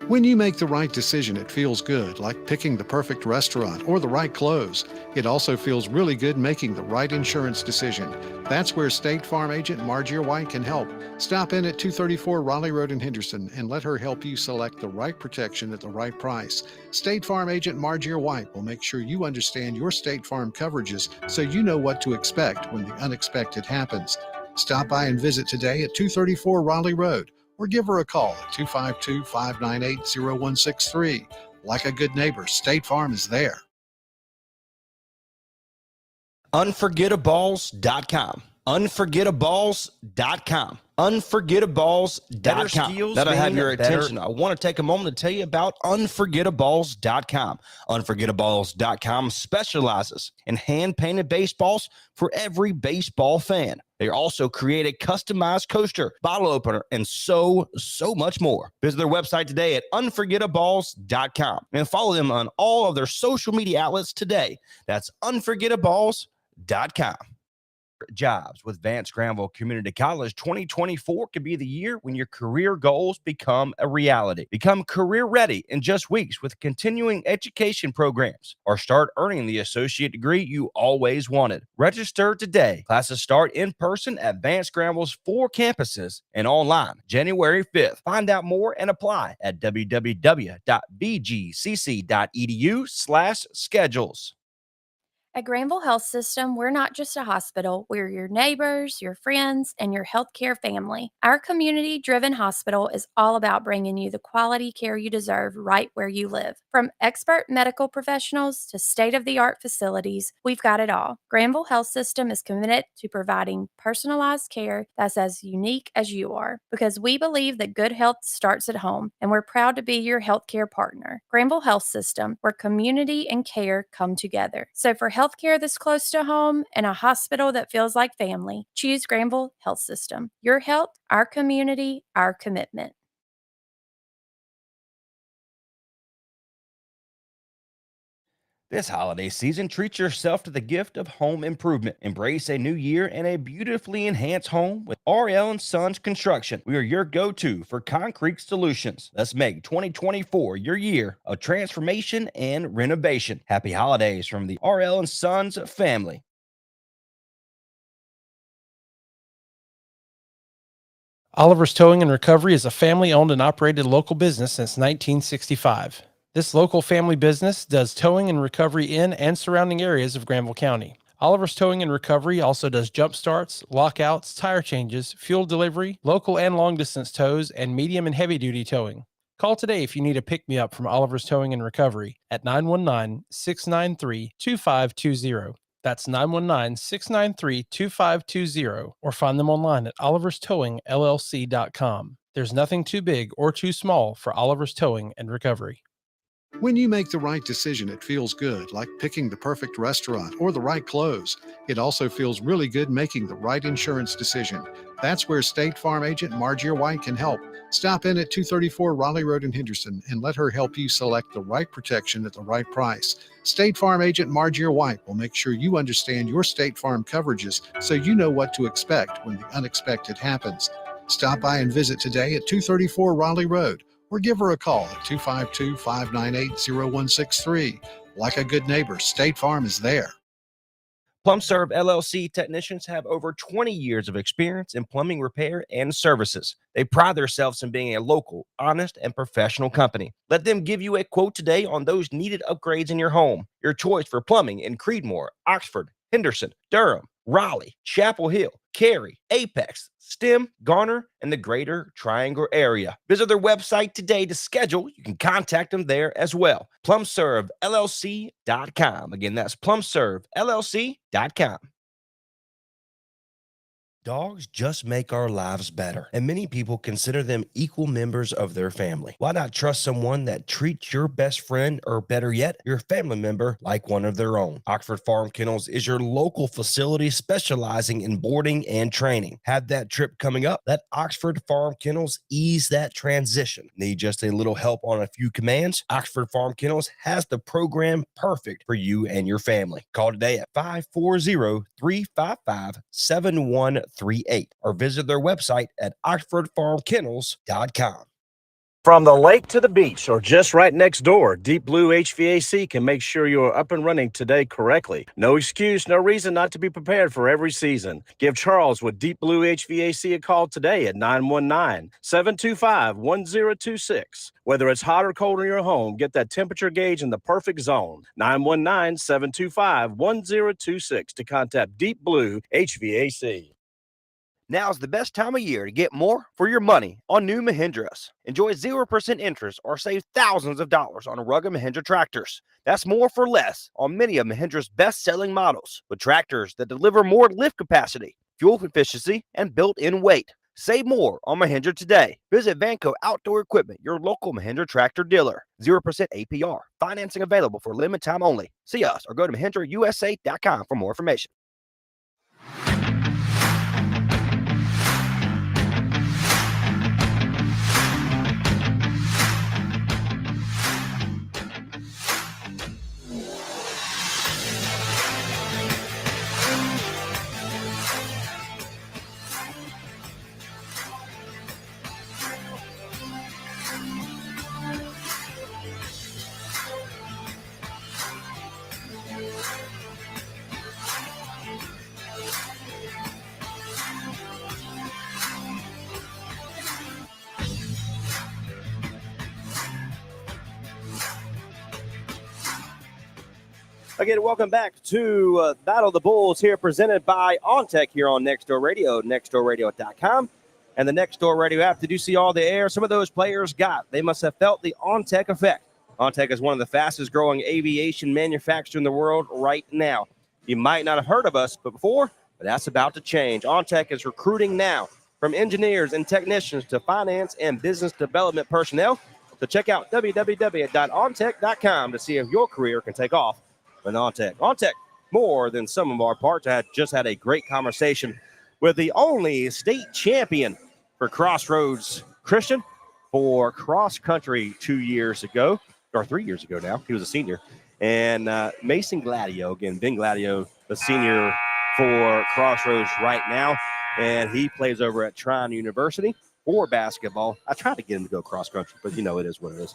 When you make the right decision, it feels good, like picking the perfect restaurant or the right clothes. It also feels really good making the right insurance decision. That's where State Farm agent Margie White can help. Stop in at 234 Raleigh Road in Henderson and let her help you select the right protection at the right price. State Farm agent Margie White will make sure you understand your State Farm coverages so you know what to expect when the unexpected happens. Stop by and visit today at 234 Raleigh Road, or give her a call at 252-598-0163. Like a good neighbor, State Farm is there. Unforgettaballs.com. Unforgettaballs.com. Unforgettaballs.com. That'll have your attention. I want to take a moment to tell you about Unforgettaballs.com. Unforgettaballs.com specializes in hand-painted baseballs for every baseball fan. They also create a customized coaster, bottle opener, and so much more. Visit their website today at unforgettaballs.com and follow them on all of their social media outlets today. That's unforgettaballs.com. Jobs with Vance Granville Community College. 2024 could be the year when your career goals become a reality. Become career ready in just weeks with continuing education programs, or start earning the associate degree you always wanted. Register today. Classes start in person at Vance Granville's 4 campuses and online January 5th. Find out more and apply at www.bgcc.edu/schedules. At Granville Health System, we're not just a hospital, we're your neighbors, your friends, and your healthcare family. Our community-driven hospital is all about bringing you the quality care you deserve right where you live. From expert medical professionals to state-of-the-art facilities, we've got it all. Granville Health System is committed to providing personalized care that's as unique as you are, because we believe that good health starts at home, and we're proud to be your healthcare partner. Granville Health System, where community and care come together. So for healthcare that's close to home and a hospital that feels like family, choose Granville Health System. Your health, our community, our commitment. This holiday season, treat yourself to the gift of home improvement. Embrace a new year and a beautifully enhanced home with RL & Sons Construction. We are your go-to for concrete solutions. Let's make 2024 your year of transformation and renovation. Happy holidays from the RL & Sons family. Oliver's Towing and Recovery is a family-owned and operated local business since 1965. This local family business does towing and recovery in and surrounding areas of Granville County. Oliver's Towing and Recovery also does jump starts, lockouts, tire changes, fuel delivery, local and long-distance tows, and medium and heavy-duty towing. Call today if you need a pick-me-up from Oliver's Towing and Recovery at 919-693-2520. That's 919-693-2520, or find them online at oliverstowingllc.com. There's nothing too big or too small for Oliver's Towing and Recovery. When you make the right decision, it feels good, like picking the perfect restaurant or the right clothes. It also feels really good making the right insurance decision. That's where State Farm agent Margie White can help. Stop in at 234 Raleigh Road in Henderson and let her help you select the right protection at the right price. State Farm agent Margie White will make sure you understand your State Farm coverages so you know what to expect when the unexpected happens. Stop by and visit today at 234 Raleigh Road, or give her a call at 252-598-0163. Like a good neighbor, State Farm is there. PlumServe LLC technicians have over 20 years of experience in plumbing repair and services. They pride themselves in being a local, honest, and professional company. Let them give you a quote today on those needed upgrades in your home. Your choice for plumbing in Creedmoor, Oxford, Henderson, Durham, Raleigh, Chapel Hill, Cary, Apex, Stem, Garner, and the greater Triangle area. Visit their website today to schedule. You can contact them there as well. PlumServeLLC.com. Again, that's PlumServeLLC.com. Dogs just make our lives better, and many people consider them equal members of their family. Why not trust someone that treats your best friend, or better yet, your family member, like one of their own? Oxford Farm Kennels is your local facility specializing in boarding and training. Have that trip coming up? Let Oxford Farm Kennels ease that transition. Need just a little help on a few commands? Oxford Farm Kennels has the program perfect for you and your family. Call today at 540-355-7138 or visit their website at oxfordfarmkennels.com. From the lake to the beach or just right next door, Deep Blue HVAC can make sure you are up and running today correctly. No excuse, no reason not to be prepared for every season. Give Charles with Deep Blue HVAC a call today at 919-725-1026. Whether it's hot or cold in your home, get that temperature gauge in the perfect zone. 919-725-1026 to contact Deep Blue HVAC. Now's the best time of year to get more for your money on new Mahindras. Enjoy 0% interest or save thousands of dollars on rugged Mahindra tractors. That's more for less on many of Mahindra's best-selling models, with tractors that deliver more lift capacity, fuel efficiency, and built-in weight. Save more on Mahindra today. Visit Vanco Outdoor Equipment, your local Mahindra tractor dealer. 0% APR. Financing available for limited time only. See us or go to MahindraUSA.com for more information. Again, welcome back to Battle of the Bulls here, presented by Ontic here on Next Door Radio, nextdoorradio.com, and the Next Door Radio app. Did you see all the air some of those players got? They must have felt the Ontic effect. Ontic is one of the fastest growing aviation manufacturers in the world right now. You might not have heard of us before, but that's about to change. Ontic is recruiting now, from engineers and technicians to finance and business development personnel. So check out www.ontech.com to see if your career can take off with Ontic. Ontic, more than some of our parts. I just had a great conversation with the only state champion for Crossroads Christian for cross country 2 years ago, or 3 years ago now. He was a senior. And Mason Gladio, again, Ben Gladio, the senior for Crossroads right now. And he plays over at Trine University for basketball. I tried to get him to go cross country, but you know it is what it is.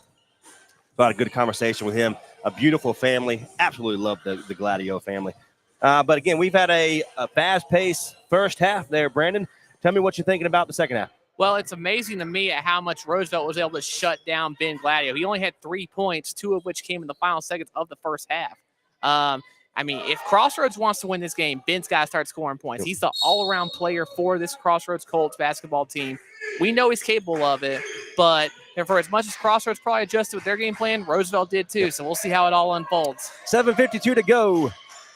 But a good conversation with him. A beautiful family. Absolutely love the Gladio family. But again, we've had a fast-paced first half there, Brandon. Tell me what you're thinking about the second half. Well, it's amazing to me at how much Roosevelt was able to shut down Ben Gladio. He only had 3 points, 2 of which came in the final seconds of the first half. I mean, if Crossroads wants to win this game, Ben's got to start scoring points. He's the all-around player for this Crossroads Colts basketball team. We know he's capable of it, but for as much as Crossroads probably adjusted with their game plan, Roosevelt did too. So we'll see how it all unfolds. 7:52 to go.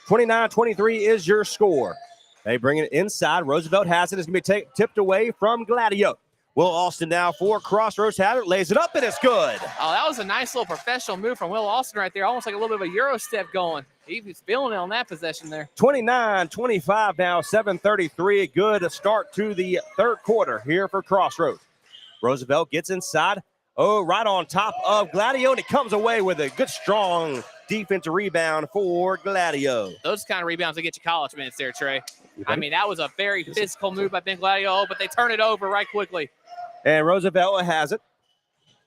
29-23 is your score. They bring it inside. Roosevelt has it. It's going to be tipped away from Gladio. Will Austin now for Crossroads. Had it, lays it up, and it's good. Oh, that was a nice little professional move from Will Austin right there. Almost like a little bit of a Euro step going. He was feeling it on that possession there. 29-25 now, 7:33. A good start to the third quarter here for Crossroads. Roosevelt gets inside. Oh, right on top of Gladio, and it comes away with a good, strong defensive rebound for Gladio. Those kind of rebounds that get you college minutes there, Trey. I mean, that was a very physical move by Ben Gladio, but they turn it over right quickly. And Roosevelt has it.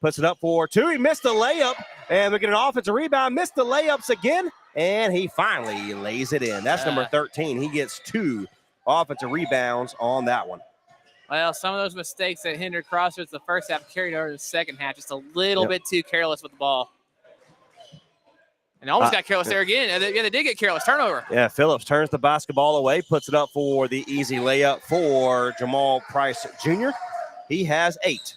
Puts it up for 2. He missed the layup, and we get an offensive rebound. Missed the layups again, and he finally lays it in. That's number 13. He gets 2 offensive rebounds on that one. Well, some of those mistakes that hindered Crossroads the first half carried over to the second half. Just a little bit too careless with the ball. And almost got careless there again. Yeah, they did get careless. Turnover. Yeah, Phillips turns the basketball away, puts it up for the easy layup for Jamal Price Jr. He has 8.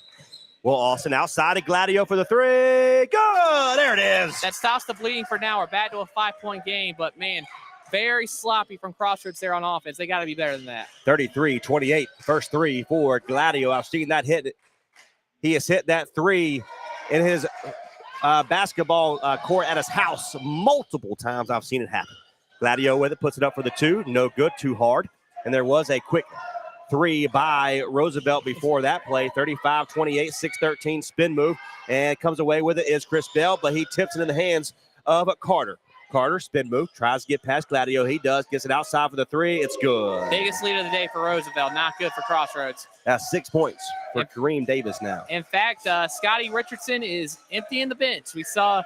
Will Austin outside of Gladio for the 3. Good. There it is. That stops the bleeding for now. We're back to a 5-point game. But, man, very sloppy from Crossroads there on offense. They got to be better than that. 33-28. First 3 for Gladio. I've seen that hit. He has hit that 3 in his basketball court at his house multiple times. I've seen it happen. Gladio with it, puts it up for the 2. No good, too hard. And there was a quick 3 by Roosevelt before that play. 35-28, 6-13 spin move. And comes away with it is Chris Bell, but he tips it in the hands of Carter. Carter, spin move, tries to get past Gladio. He does, gets it outside for the 3. It's good. Biggest lead of the day for Roosevelt. Not good for Crossroads. That's 6 points for Kareem Davis now. In fact, Scotty Richardson is emptying the bench. We saw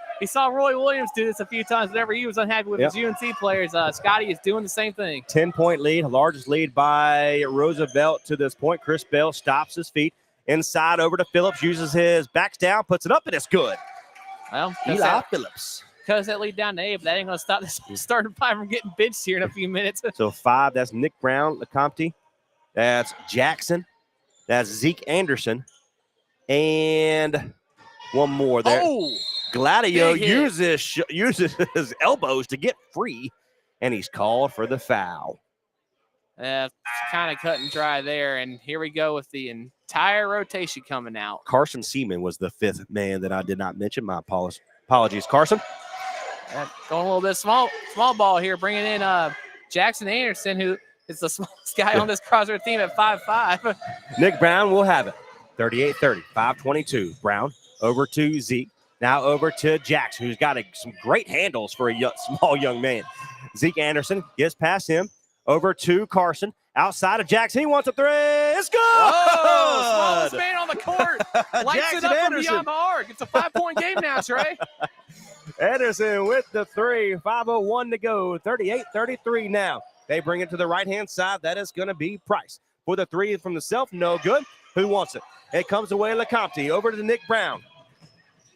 Roy Williams do this a few times whenever he was unhappy with his UNC players. Scotty is doing the same thing. 10-point lead, largest lead by Roosevelt to this point. Chris Bell stops his feet. Inside over to Phillips, uses his backs down, puts it up, and it's good. Well, Eli Phillips. Because that lead down to 8, but that ain't going to stop this starting 5 from getting benched here in a few minutes. So 5, that's Nick Brown, LeCompte. That's Jackson. That's Zeke Anderson. And one more there. Oh, Gladio big hit. uses his elbows to get free, and he's called for the foul. Kind of cut and dry there. And here we go with the entire rotation coming out. Carson Seaman was the fifth man that I did not mention. My apologies, Carson. Going a little bit small ball here, bringing in Jackson Anderson, who is the smallest guy on this Crossroads team at 5'5". Nick Brown will have it. 38-30, 5:22. Brown over to Zeke. Now over to Jackson, who's got some great handles for a small young man. Zeke Anderson gets past him. Over to Carson. Outside of Jackson. He wants a three. It's good! Oh, smallest man on the court. Lights it up from beyond the arc. It's a 5-point game now, Trey. Anderson with the three. 5:01 to go. 38-33 now. They bring it to the right-hand side. That is going to be Price. For the three from the self, no good. Who wants it? It comes away LeCompte. Over to Nick Brown.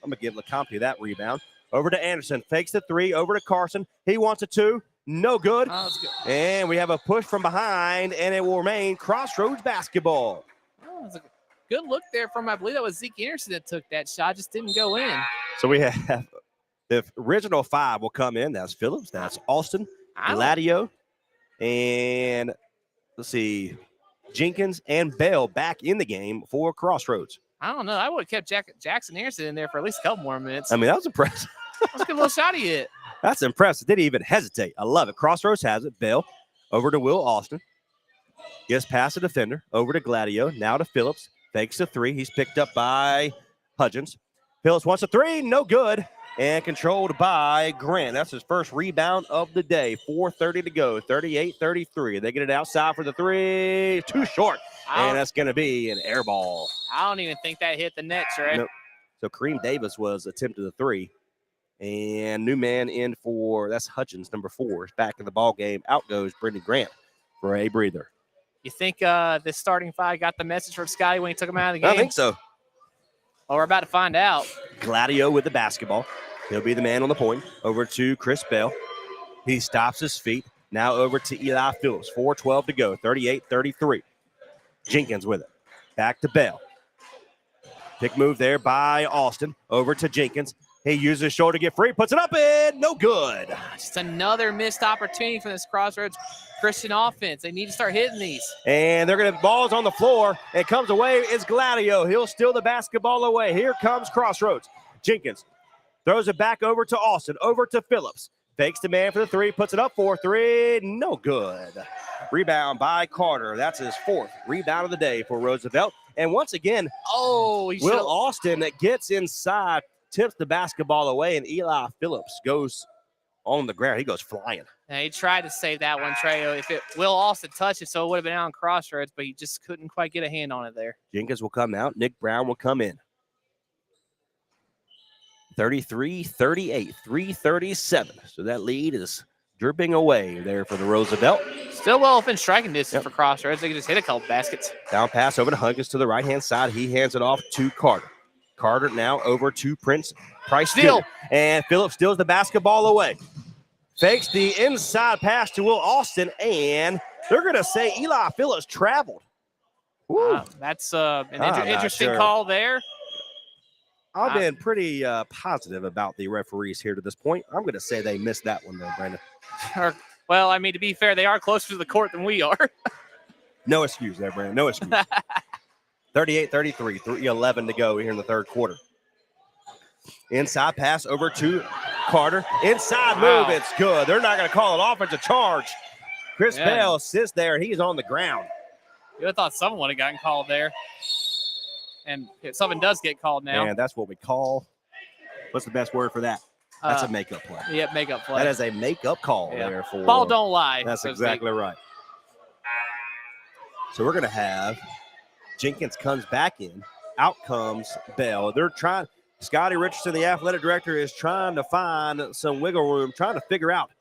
I'm going to give LeCompte that rebound. Over to Anderson. Fakes the three. Over to Carson. He wants a two. No good. Oh, that's good. And we have a push from behind, and it will remain Crossroads basketball. Oh, that's a good look there from, I believe that was Zeke Anderson that took that shot. Just didn't go in. So we have the original five will come in. That's Phillips. That's Austin, Gladio, and let's see, Jenkins and Bell back in the game for Crossroads. I don't know. I would have kept Jackson Anderson in there for at least a couple more minutes. I mean, that was impressive. That's a good little shot he hit. That's impressive. Didn't even hesitate. I love it. Crossroads has it. Bell over to Will Austin. Gets past the defender. Over to Gladio. Now to Phillips. Fakes the three. He's picked up by Hudgens. Phillips wants a three. No good. And controlled by Grant. That's his first rebound of the day. 4:30 to go. 38-33. They get it outside for the three. Too short. And that's going to be an air ball. I don't even think that hit the net, Trey. Nope. So Kareem Davis was attempted the three. And new man in for, that's Hutchins, number 4, is back in the ball game. Out goes Brendan Grant for a breather. You think this starting five got the message from Scotty when he took him out of the game? I think so. Well, we're about to find out. Gladio with the basketball. He'll be the man on the point. Over to Chris Bell. He stops his feet. Now over to Eli Phillips. 4:12 to go. 38-33. Jenkins with it. Back to Bell. Pick move there by Austin. Over to Jenkins. He uses his shoulder to get free, puts it up in, no good. Just another missed opportunity for this Crossroads Christian offense. They need to start hitting these. And they're going to, balls on the floor. It comes away, it's Gladio. He'll steal the basketball away. Here comes Crossroads. Jenkins throws it back over to Austin, over to Phillips. Fakes the man for the three, puts it up for three, no good. Rebound by Carter. That's his 4th rebound of the day for Roosevelt. And once again, Will Austin gets inside, tips the basketball away, and Eli Phillips goes on the ground. He goes flying. And he tried to save that one, Trey. If Will Austin touched it, so it would have been out on Crossroads, but he just couldn't quite get a hand on it there. Jenkins will come out. Nick Brown will come in. 33-38, 3:37. So that lead is dripping away there for the Roosevelt. Still well within striking distance for Crossroads. They can just hit a couple baskets. Down pass over to Huggins to the right-hand side. He hands it off to Carter. Carter now over to Price Steal. Jr. And Phillips steals the basketball away. Fakes the inside pass to Will Austin, and they're going to say Eli Phillips traveled. That's an interesting call there. I've been pretty positive about the referees here to this point. I'm going to say they missed that one, though, Brandon. Well, I mean, to be fair, they are closer to the court than we are. No excuse there, Brandon. No excuse. 38-33, 3:11 to go here in the third quarter. Inside pass over to Carter. Inside move, it's good. They're not going to call it offensive charge. Chris Bell sits there, and he's on the ground. You would have thought someone would have gotten called there. And if something does get called now. And that's what we call, what's the best word for that? That's a makeup play. Yep, makeup play. That is a makeup call there for. Ball don't lie. That's exactly right. So we're going to have Jenkins comes back in. Out comes Bell. They're trying. Scotty Richardson, the athletic director, is trying to find some wiggle room, trying to figure out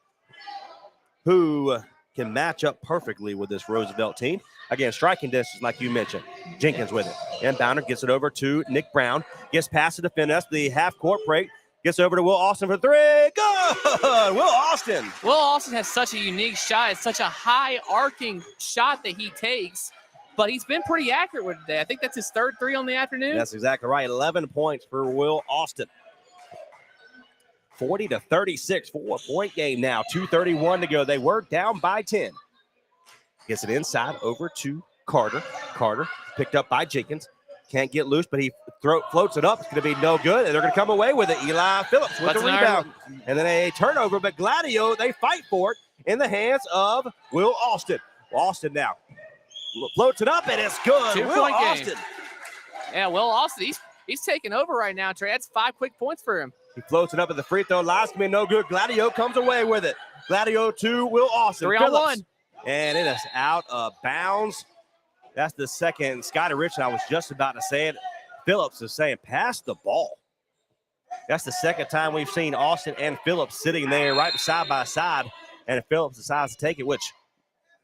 who can match up perfectly with this Roosevelt team. Again, striking distance, like you mentioned. Jenkins with it. Inbounder gets it over to Nick Brown. Gets past the defender. That's the half-court break. Gets over to Will Austin for three. Good! Will Austin. Will Austin has such a unique shot. It's such a high arcing shot that he takes. but he's been pretty accurate with it today. I think that's his third three on the afternoon. That's exactly right. 11 points for Will Austin. 40-36, 4-point game now. 2:31 to go. They were down by 10. Gets it inside over to Carter. Carter picked up by Jenkins. Can't get loose, but he floats it up. It's going to be no good, and they're going to come away with it. Eli Phillips with the rebound. And then a turnover, but Gladio, they fight for it in the hands of Will Austin. Austin now floats it up, and it's good. Will Austin. Yeah, Will Austin, he's taking over right now, Trey. That's 5 quick points for him. He floats it up at the free throw line. It's going to be no good. Gladio comes away with it. Gladio to Will Austin. 3-on-1. And it is out of bounds. That's the second. Scotty Rich, I was just about to say it. Phillips is saying, pass the ball. That's the second time we've seen Austin and Phillips sitting there right side by side. And if Phillips decides to take it, which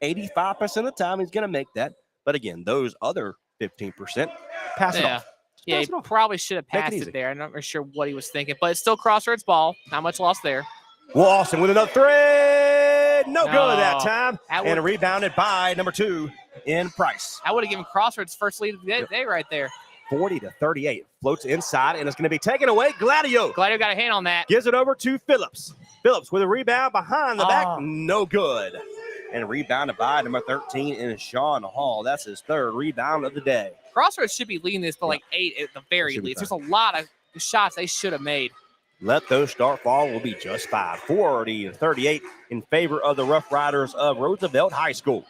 85% of the time he's going to make that. But again, those other 15%, pass it off. Yeah, he probably should have passed it there. I'm not really sure what he was thinking, but it's still Crossroads ball. Not much loss there. Will Austin with another three. No good that time. And rebounded by number 2 in Price. I would have given Crossroads first lead of the day right there. 40-38. Floats inside, and it's going to be taken away. Gladio got a hand on that. Gives it over to Phillips. Phillips with a rebound behind the back. No good. And rebounded by number 13 in Sean Hall. That's his third rebound of the day. Crossroads should be leading this by like 8 at the very least. There's a lot of shots they should have made. Let those start fall will be just 5. 40-38 in favor of the Rough Riders of Roosevelt High School.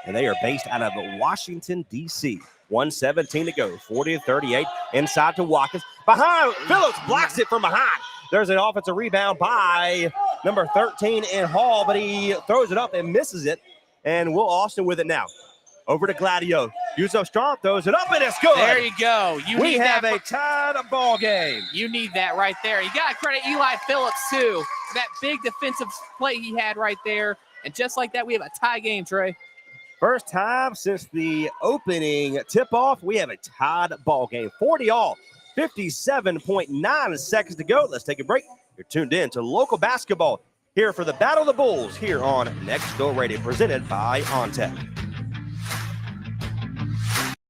And they are based out of Washington, D.C. 1:17 to go. 40-38 inside to Watkins. Behind, Phillips blocks it from behind. There's an offensive rebound by number 13 in Hall, but he throws it up and misses it. And Will Austin with it now. Over to Gladio. Yuzo Strong throws it up, and it's good. There you go. We have a tied ball game. You need that right there. You got to credit Eli Phillips, too. That big defensive play he had right there. And just like that, we have a tie game, Trey. First time since the opening tip-off, we have a tied ball game. 40-all, 57.9 seconds to go. Let's take a break. You're tuned in to local basketball here for the Battle of the Bulls here on Next Door Radio, presented by Ontic.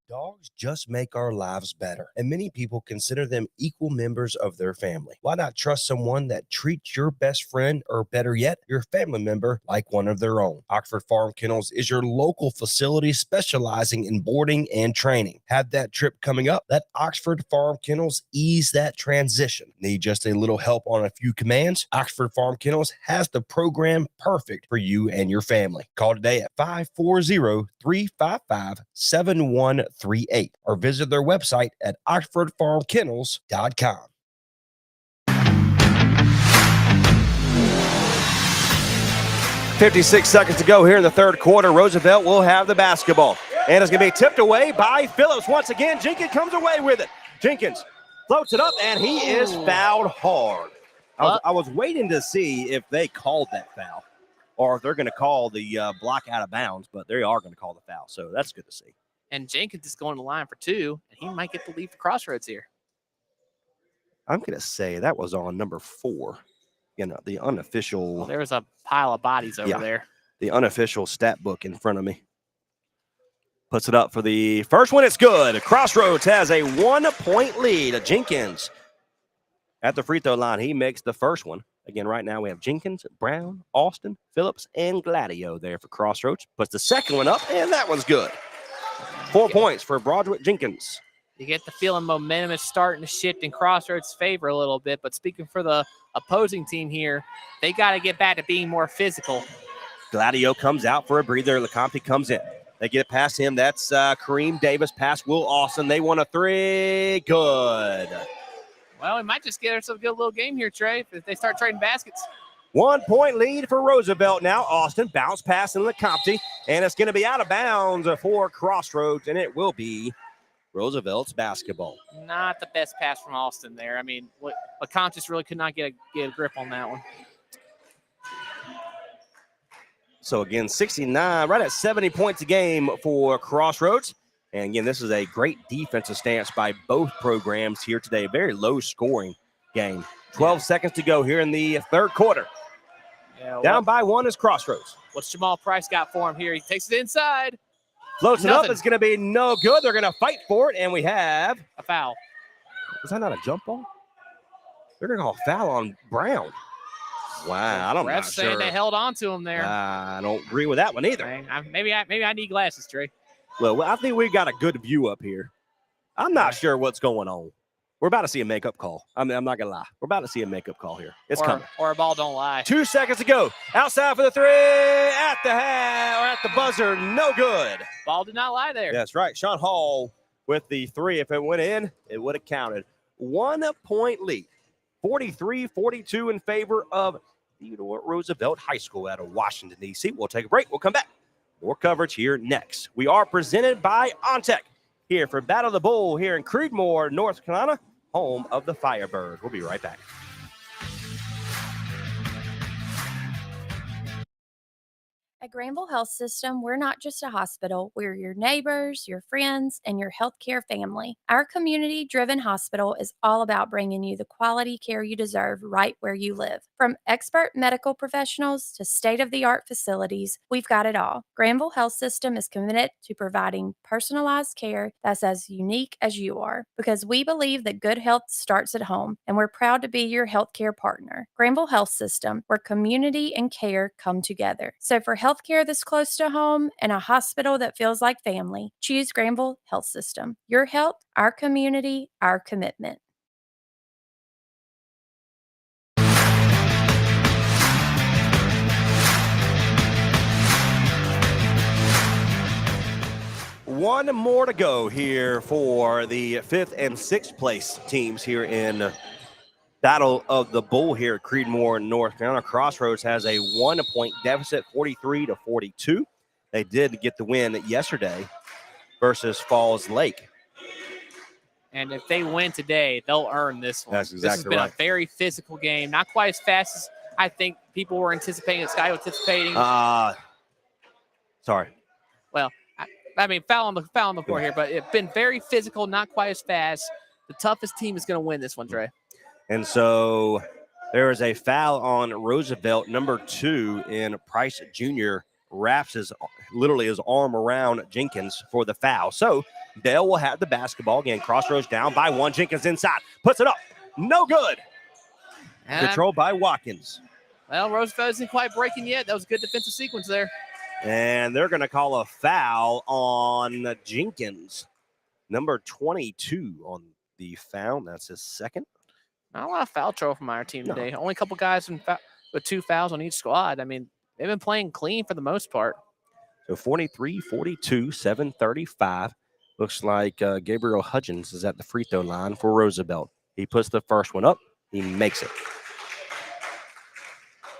Dogs just make our lives better, and many people consider them equal members of their family. Why not trust someone that treats your best friend, or better yet, your family member, like one of their own? Oxford Farm Kennels is your local facility specializing in boarding and training. Have that trip coming up? Let Oxford Farm Kennels ease that transition. Need just a little help on a few commands? Oxford Farm Kennels has the program perfect for you and your family. Call today at 540-355-7138 or visit their website at oxfordfarmkennels.com. 56 seconds to go here in the third quarter. Roosevelt will have the basketball. And it's going to be tipped away by Phillips once again. Jenkins comes away with it. Jenkins floats it up, and he is fouled hard. I was waiting to see if they called that foul or if they're going to call the block out of bounds, but they are going to call the foul. So that's good to see. And Jenkins is going to the line for 2, and he might get the lead for Crossroads here. I'm going to say that was on number 4. You know, the unofficial. Well, there was a pile of bodies over there. The unofficial stat book in front of me. Puts it up for the first one. It's good. Crossroads has a 1-point lead. Jenkins at the free throw line. He makes the first one. Again, right now we have Jenkins, Brown, Austin, Phillips, and Gladio there for Crossroads. Puts the second one up, and that one's good. 4 points for Broderick Jenkins. You get the feeling momentum is starting to shift in Crossroads' favor a little bit, but speaking for the opposing team here, they got to get back to being more physical. Gladio comes out for a breather. LeCompte comes in. They get it past him. That's Kareem Davis past Will Austin. They want a 3. Good. Well, we might just get ourselves a good little game here, Trey, if they start trading baskets. 1-point lead for Roosevelt now. Austin bounce pass in LeCompte, and it's going to be out of bounds for Crossroads, and it will be Roosevelt's basketball. Not the best pass from Austin there. I mean, LeCompte just really could not get a grip on that one. So again, 69, right at 70 points a game for Crossroads. And again, this is a great defensive stance by both programs here today. A very low scoring game. 12 seconds to go here in the third quarter. Down by 1 is Crossroads. What's Jamal Price got for him here? He takes it inside. Floats it up. Nothing. It's going to be no good. They're going to fight for it, and we have. A foul. Was that not a jump ball? They're going to call a foul on Brown. Wow, I don't know. Refs saying they held on to him there. I don't agree with that one either. Maybe I need glasses, Trey. Well, I think we've got a good view up here. I'm not sure what's going on. We're about to see a makeup call. I'm not going to lie. We're about to see a makeup call here. It's coming. Or a ball don't lie. 2 seconds to go. Outside for the three. At the buzzer. No good. Ball did not lie there. That's right. Sean Hall with the three. If it went in, it would have counted. 1 point lead. 43-42 in favor of Theodore Roosevelt High School out of Washington, D.C. We'll take a break. We'll come back. More coverage here next. We are presented by Ontic here for Battle of the Bull here in Creedmoor, North Carolina, home of the Firebirds. We'll be right back. At Granville Health System, we're not just a hospital. We're your neighbors, your friends, and your healthcare family. Our community-driven hospital is all about bringing you the quality care you deserve right where you live. From expert medical professionals to state-of-the-art facilities, we've got it all. Granville Health System is committed to providing personalized care that's as unique as you are, because we believe that good health starts at home, and we're proud to be your healthcare partner. Granville Health System, where community and care come together. So for healthcare that's close to home and a hospital that feels like family, choose Granville Health System. Your health, our community, our commitment. One more to go here for the 5th and 6th place teams here in Battle of the Bull here at Creedmoor, North Carolina. Crossroads has a 1-point deficit, 43-42. They did get the win yesterday versus Falls Lake. And if they win today, they'll earn this one. That's exactly This has been right. a very physical game. Not quite as fast as I think people were anticipating, as Sky was anticipating. Sorry. Well, I mean, foul on the floor here, but it's been very physical, not quite as fast. The toughest team is going to win this one, Dre. And so there is a foul on Roosevelt, number 2, in Price Jr. wraps his arm around Jenkins for the foul. So Dale will have the basketball again. Crossroads down by 1. Jenkins inside, puts it up. No good. Controlled by Watkins. Well, Roosevelt isn't quite breaking yet. That was a good defensive sequence there. And they're going to call a foul on Jenkins, number 22 on the foul. That's his second. Not a lot of foul trouble from our team today. Only a couple guys with 2 fouls on each squad. I mean, they've been playing clean for the most part. So 43-42, 7:35. Looks like Gabriel Hudgens is at the free throw line for Roosevelt. He puts the first one up. He makes it.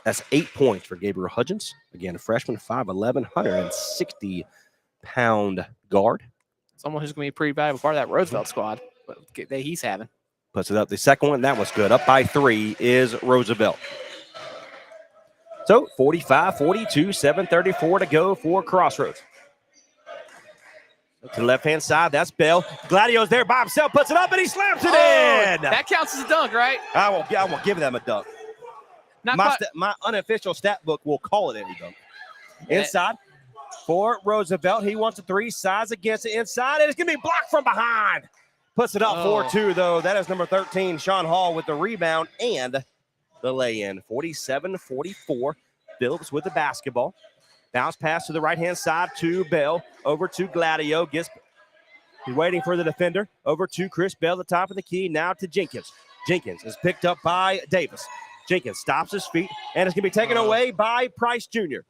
That's 8 points for Gabriel Hudgens. Again, a freshman, 5'11", 160-pound guard. Someone who's going to be a pretty valuable part of that Roosevelt squad that he's having. Puts it up. The second one, that was good. Up by 3 is Roosevelt. So 45-42, 7:34 to go for Crossroads. To the left-hand side, that's Bell. Gladio's there by himself, puts it up, and he slams it in. That counts as a dunk, right? I won't give them a dunk. My unofficial stat book will call it any dunk. Inside for Roosevelt. He wants a 3, sides against it inside, and it's going to be blocked from behind. Puts it up 4-2, though. That is number 13, Sean Hall, with the rebound and the lay-in. 47-44. Phillips with the basketball. Bounce pass to the right-hand side to Bell. Over to Gladio. He's waiting for the defender. Over to Chris Bell, the top of the key. Now to Jenkins. Jenkins is picked up by Davis. Jenkins stops his feet, and it's going to be taken away by Price Jr.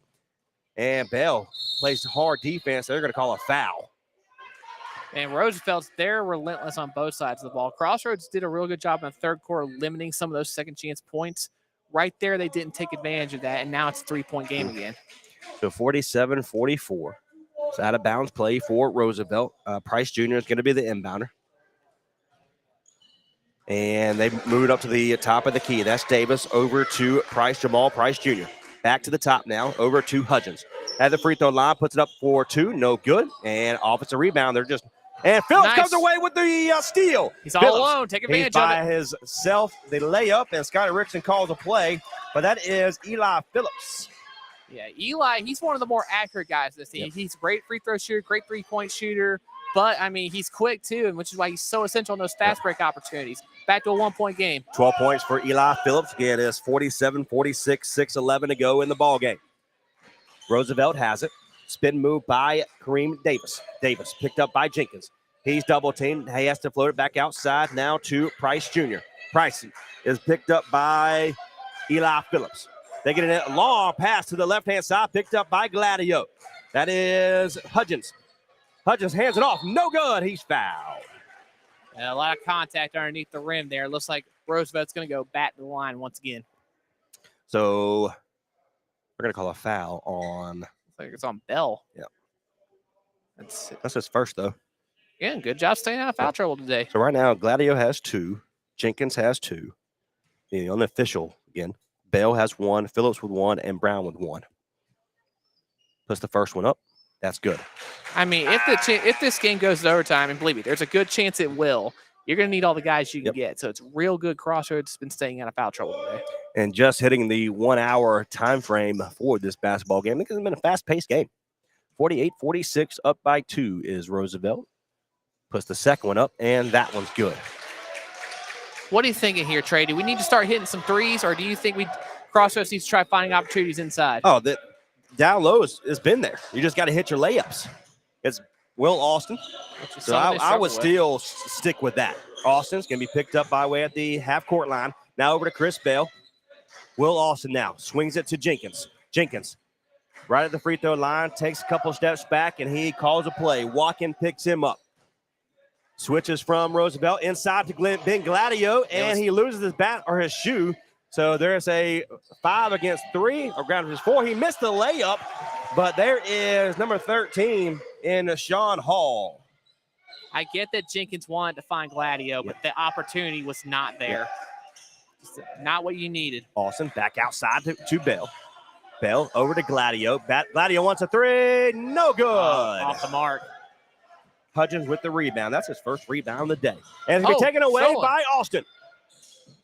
And Bell plays hard defense. They're going to call a foul. And Roosevelt's, they're relentless on both sides of the ball. Crossroads did a real good job in the third quarter limiting some of those second chance points. Right there, they didn't take advantage of that, and now it's a 3-point game again. So 47-44. It's out of bounds play for Roosevelt. Price Jr. is going to be the inbounder. And they move it up to the top of the key. That's Davis over to Jamal Price Jr. Back to the top now, over to Hudgens. At the free throw line, puts it up for 2, no good. And offensive rebound, and Phillips comes away with the steal. He's all alone, take advantage of it. By himself, the layup, and Scotty Rickson calls a play, but that is Eli Phillips. Yeah, Eli, he's one of the more accurate guys this team. Yep. He's a great free throw shooter, great three-point shooter, but, I mean, he's quick too, and which is why he's so essential in those fast break opportunities. Back to a one-point game. 12 points for Eli Phillips. Again, it is 47-46, 6:11 to go in the ball game. Roosevelt has it. Spin move by Kareem Davis. Davis picked up by Jenkins. He's double teamed. He has to float it back outside now to Price Jr. Price is picked up by Eli Phillips. They get a long pass to the left-hand side, picked up by Gladio. That is Hudgens. Hudgens hands it off. No good. He's fouled. A lot of contact underneath the rim there. Looks like Roosevelt's going to go back to the line once again. So we're going to call a foul on. Looks like it's on Bell. Yeah. That's his first, though. Yeah, good job staying out of foul trouble today. So right now, Gladio has 2. Jenkins has 2. The unofficial, again, Bell has 1, Phillips with 1, and Brown with 1. Puts the first one up. That's good. I mean, if this game goes to overtime, and believe me, there's a good chance it will, you're going to need all the guys you can get. So it's real good. Crossroads been staying out of foul trouble today. And just hitting the 1 hour time frame for this basketball game. I think it's been a fast-paced game. 48-46, up by 2 is Roosevelt. Puts the second one up, and that one's good. What are you thinking here, Trey? Do we need to start hitting some threes, or do you think Crossroads needs to try finding opportunities inside? Oh, the down low has been there. You just got to hit your layups. It's Will Austin. So I would still stick with that. Austin's going to be picked up by way at the half-court line. Now over to Chris Bell. Will Austin now swings it to Jenkins. Jenkins right at the free throw line, takes a couple steps back, and he calls a play. Walken picks him up. Switches from Roosevelt inside to Ben Gladio, and he loses his bat or his shoe. So there's a 5 against 3, or ground is 4. He missed the layup, but there is number 13 in Sean Hall. I get that Jenkins wanted to find Gladio, but the opportunity was not there. Not what you needed. Austin back outside to Bell. Bell over to Gladio. Gladio wants a 3. No good. Off the mark. Hudgens with the rebound. That's his first rebound of the day. And it's going to be taken away by Austin. A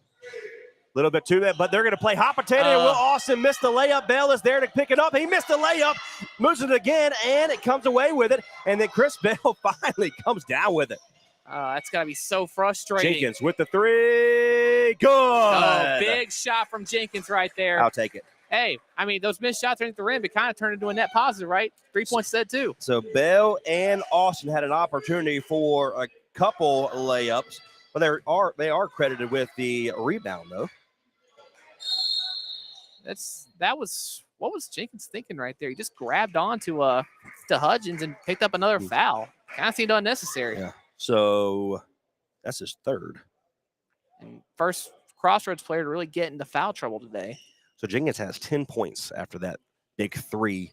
little bit too bad, but they're going to play hot potato. And Will Austin missed the layup. Bell is there to pick it up. He missed the layup, moves it again, and it comes away with it. And then Chris Bell finally comes down with it. That's got to be so frustrating. Jenkins with the 3. Good. Oh, big shot from Jenkins right there. I'll take it. Hey, I mean, those missed shots underneath the rim, it kind of turned into a net positive, right? 3 points said too. So Bell and Austin had an opportunity for a couple layups, but they are credited with the rebound, though. What was Jenkins thinking right there? He just grabbed onto to Hudgens and picked up another foul. Kind of seemed unnecessary. Yeah. So that's his third. And first Crossroads player to really get into foul trouble today. So Jenkins has 10 points after that big 3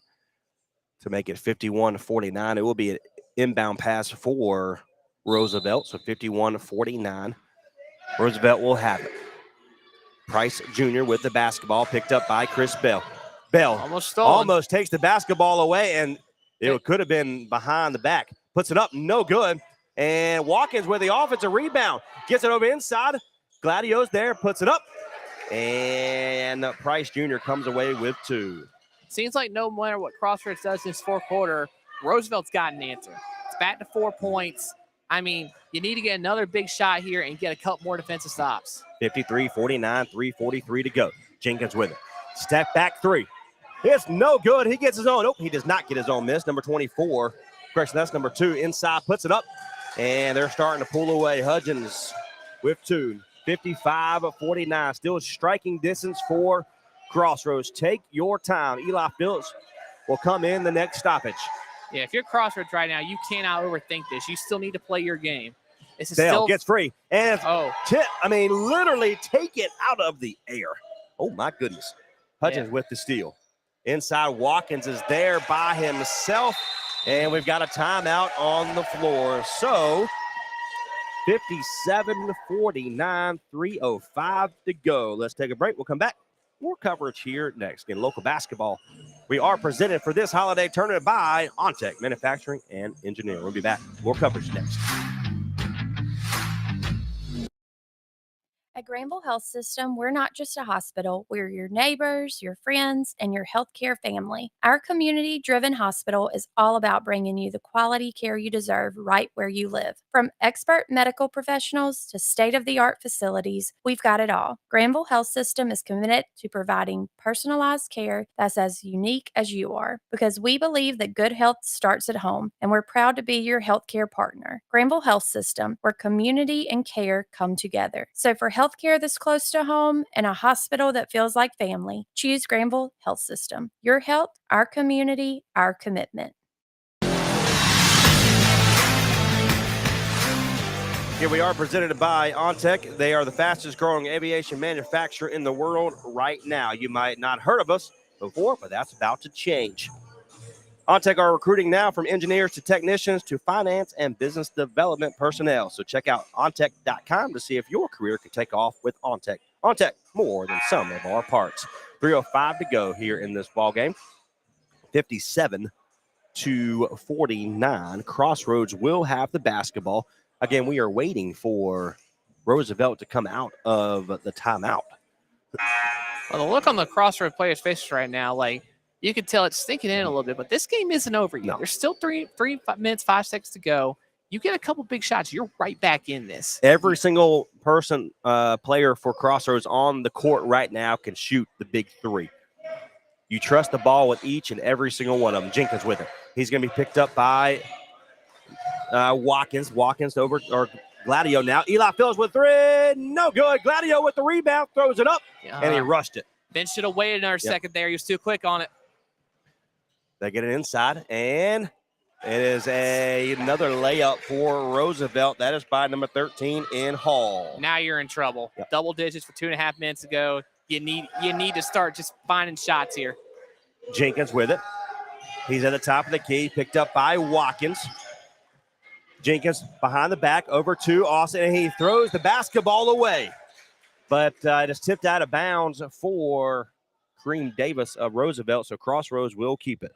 to make it 51-49. It will be an inbound pass for Roosevelt, so 51-49. Roosevelt will have it. Price Jr. with the basketball, picked up by Chris Bell. Bell almost takes the basketball away, and it could have been behind the back. Puts it up, no good. And Watkins with the offensive rebound. Gets it over inside. Gladio's there, puts it up. And Price Jr. comes away with 2. Seems like no matter what Crossroads does in this fourth quarter, Roosevelt's got an answer. It's back to 4 points. I mean, you need to get another big shot here and get a couple more defensive stops. 53-49, 3:43 to go. Jenkins with it. Step back 3. It's no good. He gets his own. Oh, he does not get his own miss. Number 24. Correction, that's number 2. Inside, puts it up. And they're starting to pull away. Hudgens with 2. 55-49. Still striking distance for Crossroads. Take your time. Eli Phillips will come in the next stoppage. Yeah, if you're Crossroads right now, you cannot overthink this. You still need to play your game. This is Bell gets free. And tip, literally take it out of the air. Oh, my goodness. Hudgens with the steal. Inside, Watkins is there by himself. And we've got a timeout on the floor. So 57-49, 3:05 to go. Let's take a break. We'll come back. More coverage here next in local basketball. We are presented for this holiday tournament by Ontic Manufacturing and Engineering. We'll be back. More coverage next. At Granville Health System, we're not just a hospital, we're your neighbors, your friends, and your healthcare family. Our community-driven hospital is all about bringing you the quality care you deserve right where you live. From expert medical professionals to state-of-the-art facilities, we've got it all. Granville Health System is committed to providing personalized care that's as unique as you are, because we believe that good health starts at home, and we're proud to be your healthcare partner. Granville Health System, where community and care come together. So for healthcare that's close to home and a hospital that feels like family, choose Granville Health System. Your health, our community, our commitment. Here we are, presented by Ontic. They are the fastest growing aviation manufacturer in the world right now. You might not heard of us before, but that's about to change. Ontic are recruiting now, from engineers to technicians to finance and business development personnel. So check out ontech.com to see if your career can take off with Ontic. Ontic, more than some of our parts. 3:05 to go here in this ball game. 57-49. Crossroads will have the basketball. Again, we are waiting for Roosevelt to come out of the timeout. Well, the look on the Crossroads players' faces right now, like, you can tell it's sinking in a little bit, but this game isn't over yet. No. There's still 3 minutes, 5 seconds to go. You get a couple big shots, you're right back in this. Every single person, player for Crossroads on the court right now can shoot the big three. You trust the ball with each and every single one of them. Jenkins with it. He's going to be picked up by Watkins. Watkins over, or Gladio now. Eli Phillips with 3. No good. Gladio with the rebound. Throws it up, and he rushed it. Ben should have waited another second there. He was too quick on it. They get it inside, and it is another layup for Roosevelt. That is by number 13 in Hall. Now you're in trouble. Yep. Double digits for 2.5 minutes to go. You need to start just finding shots here. Jenkins with it. He's at the top of the key, picked up by Watkins. Jenkins behind the back, over to Austin, and he throws the basketball away. But it is tipped out of bounds for Kareem Davis of Roosevelt, so Crossroads will keep it.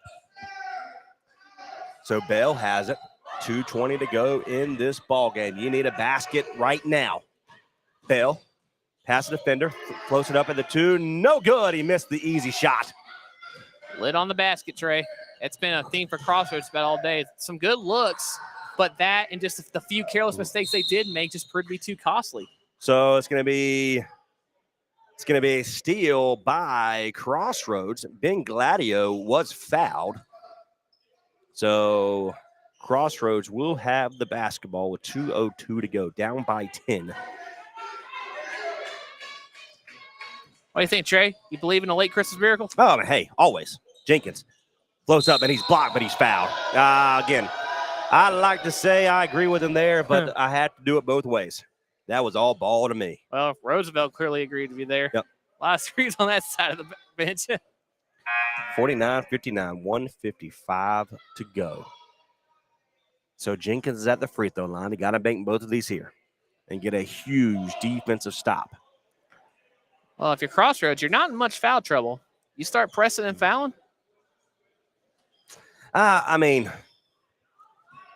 So Bell has it. 2:20 to go in this ball game. You need a basket right now. Bell, pass the defender, close it up at the 2. No good. He missed the easy shot. Lid on the basket, Trey. It's been a theme for Crossroads about all day. Some good looks, but that and just the few careless mistakes they did make just proved to be too costly. So it's going to be a steal by Crossroads. Ben Gladio was fouled. So Crossroads will have the basketball with 2:02 to go, down by 10. What do you think, Trey? You believe in a late Christmas miracle? Oh, hey, always. Jenkins floats up, and he's blocked, but he's fouled. Again, I'd like to say I agree with him there, but I had to do it both ways. That was all ball to me. Well, Roosevelt clearly agreed to be there. Yep. A lot of screens on that side of the bench. 49-59, 1:55 to go. So Jenkins is at the free throw line. He got to bank both of these here and get a huge defensive stop. Well, if you're Crossroads, you're not in much foul trouble. You start pressing and fouling. I mean,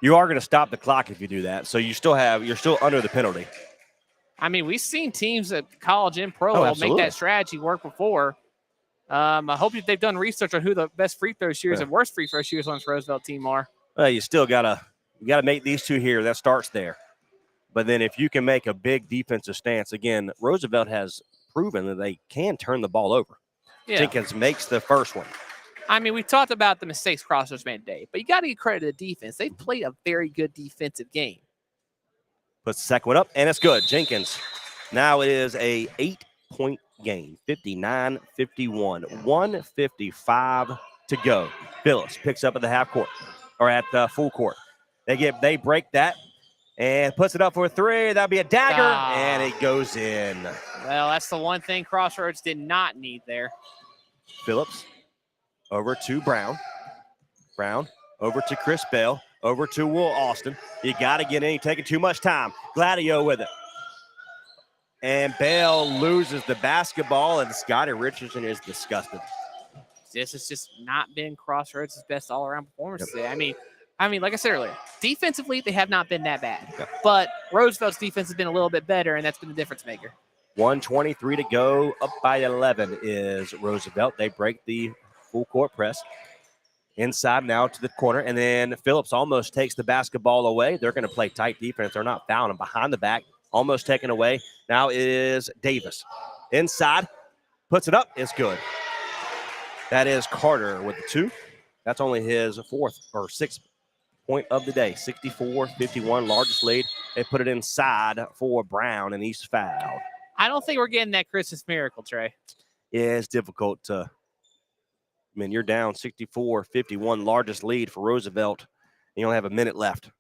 you are going to stop the clock if you do that. So you're still under the penalty. I mean, we've seen teams at college and pro make absolutely. that strategy work before. I hope they've done research on who the best free throw shooters and worst free throw shooters on this Roosevelt team are. Well, you still gotta make these two here. That starts there. But then if you can make a big defensive stance, again, Roosevelt has proven that they can turn the ball over. Yeah. Jenkins makes the first one. I mean, we've talked about the mistakes Crossroads made today, but you got to give credit to the defense. They've played a very good defensive game. Puts the second one up, and it's good. Jenkins. Now it is a 8-point game, 59-51, 1:55 to go. Phillips picks up at the half court, or at the full court. They break that and puts it up for a 3. That'll be a dagger, and it goes in. Well, that's the one thing Crossroads did not need there. Phillips over to Brown. Brown over to Chris Bell. Over to Will Austin. You got to get in. You're taking too much time. Gladio with it. And Bell loses the basketball, and Scotty Richardson is disgusted. This has just not been Crossroads' best all-around performance today. I mean, like I said earlier, defensively, they have not been that bad. But Roosevelt's defense has been a little bit better, and that's been the difference maker. 1:23 to go. Up by 11 is Roosevelt. They break the full court press. Inside now to the corner, and then Phillips almost takes the basketball away. They're going to play tight defense. They're not fouling him. Behind the back, almost taken away. Now is Davis. Inside, puts it up. It's good. That is Carter with the 2. That's only his 4th or 6th point of the day. 64-51, largest lead. They put it inside for Brown, and he's fouled. I don't think we're getting that Christmas miracle, Trey. Yeah, it's difficult to. I mean, you're down 64-51, largest lead for Roosevelt. You only have a minute left.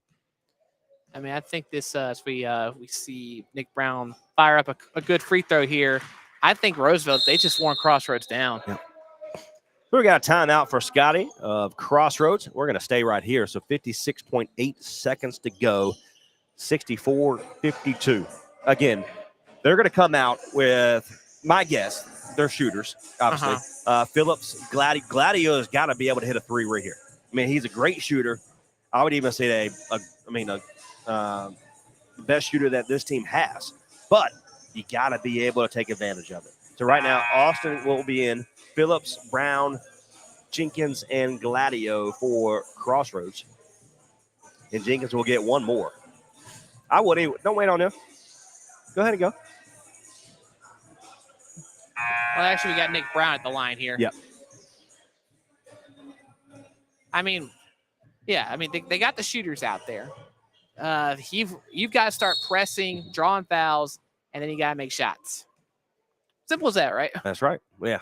I mean, I think this as we see Nick Brown fire up a good free throw here. I think Roosevelt, they just worn Crossroads down. Yeah. We got a timeout for Scotty of Crossroads. We're going to stay right here. So 56.8 seconds to go, 64-52. Again, they're going to come out with, my guess, they're shooters, obviously. Phillips, Gladio has got to be able to hit a 3 right here. I mean, he's a great shooter. I would even say the best shooter that this team has. But you got to be able to take advantage of it. So right now, Austin will be in. Phillips, Brown, Jenkins, and Gladio for Crossroads. And Jenkins will get one more. Don't wait on him. Go ahead and go. Well, actually, we got Nick Brown at the line here. Yeah. I mean, they got the shooters out there. You've got to start pressing, drawing fouls, and then you got to make shots. Simple as that, right? That's right. Yeah.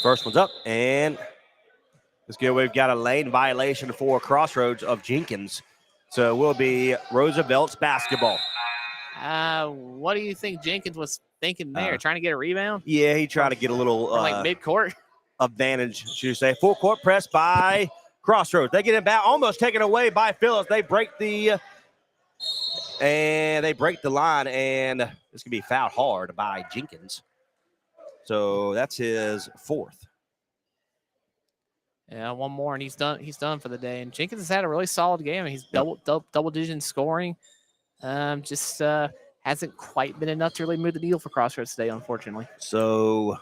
First one's up, and let's go. We've got a lane violation for Crossroads of Jenkins. So it will be Roosevelt's basketball. What do you think Jenkins was thinking there? Trying to get a rebound? Yeah, he tried to get a little like mid-court advantage, should you say. Full court press by Crossroads. They get it back, almost taken away by Phillips. They break the line, and this can be fouled hard by Jenkins. So that's his 4th. Yeah, one more, and he's done. He's done for the day. And Jenkins has had a really solid game. He's double-digit scoring. Just hasn't quite been enough to really move the needle for Crossroads today, unfortunately. So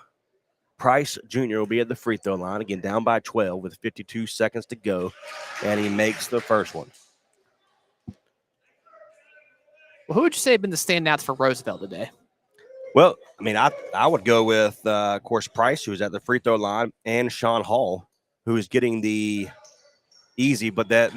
Price Jr. will be at the free throw line, again down by 12 with 52 seconds to go, and he makes the first one. Well, who would you say have been the standouts for Roosevelt today? Well, I mean, I would go with, of course, Price, who was at the free throw line, and Sean Hall, who is getting the easy, but that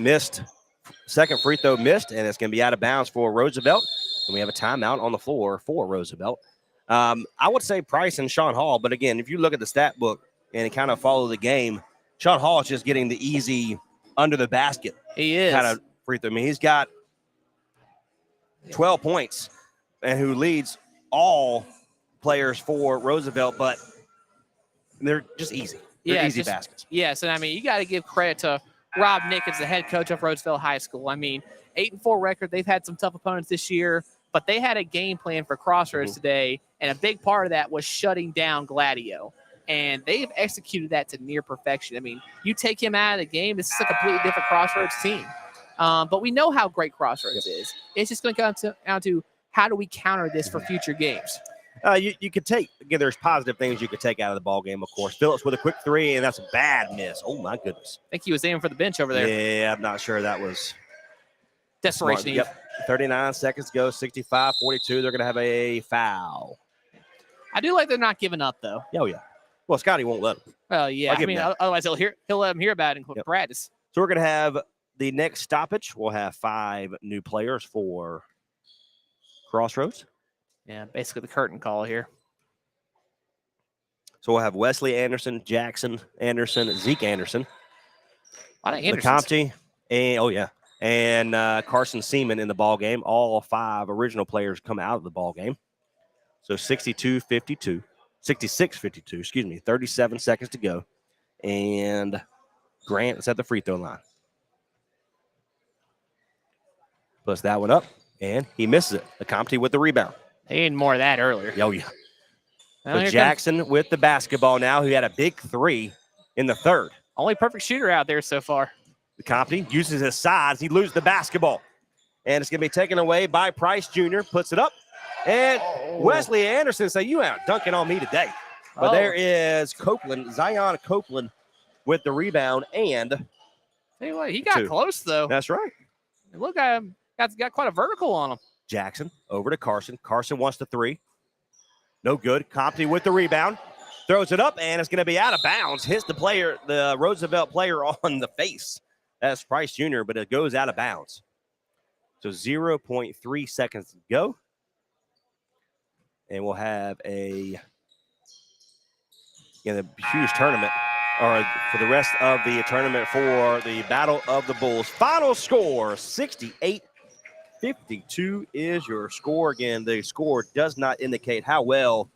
second free throw missed, and it's going to be out of bounds for Roosevelt. And we have a timeout on the floor for Roosevelt. I would say Price and Sean Hall, but again, if you look at the stat book and kind of follow the game, Sean Hall is just getting the easy under the basket. He is. Kind of free throw. I mean, he's got 12 points, and who leads all players for Roosevelt, but they're just easy. They're easy baskets. Yes, and I mean, you got to give credit to Rob Nickens, the head coach of Roosevelt High School. I mean, 8-4 record. They've had some tough opponents this year, but they had a game plan for Crossroads today, and a big part of that was shutting down Gladio. And they've executed that to near perfection. I mean, you take him out of the game, this is a completely different Crossroads team. But we know how great Crossroads is. It's just going to come down to how do we counter this for future games? You could take, again, there's positive things you could take out of the ball game, of course. Phillips with a quick 3, and that's a bad miss. Oh, my goodness. I think he was aiming for the bench over there. Yeah, I'm not sure that was desperation. Yep. 39 seconds to go, 65-42. They're going to have a foul. I do like they're not giving up, though. Oh, yeah. Well, Scotty won't let him. Well, yeah. I mean, otherwise he'll let him hear about it in practice. So we're going to have the next stoppage. We'll have 5 new players for Crossroads. Yeah, basically the curtain call here. So we'll have Wesley Anderson, Jackson Anderson, Zeke Anderson, a lot of Andersons. and Carson Seaman in the ball game. All 5 original players come out of the ball game. So 66-52, 37 seconds to go. And Grant is at the free throw line. Puts that one up, and he misses it. Acomte with the rebound. They need more of that earlier. Oh, yeah. Well, So Jackson with the basketball now, who had a big 3 in the third. Only perfect shooter out there so far. Acomte uses his size. He loses the basketball. And it's going to be taken away by Price Jr. Puts it up, And Wesley Anderson say, you out dunking on me today. But there is Copeland, Zion Copeland with the rebound and tell you what, he got close though. That's right. Look at him. Got quite a vertical on him. Jackson over to Carson. Carson wants the three. No good. Compton with the rebound. Throws it up, and it's going to be out of bounds. Hits the Roosevelt player on the face. That's Price Jr., but it goes out of bounds. So 0.3 seconds to go. And we'll have a huge tournament, or for the rest of the tournament for the Battle of the Bulls. Final score, 68-52 is your score. Again, the score does not indicate how well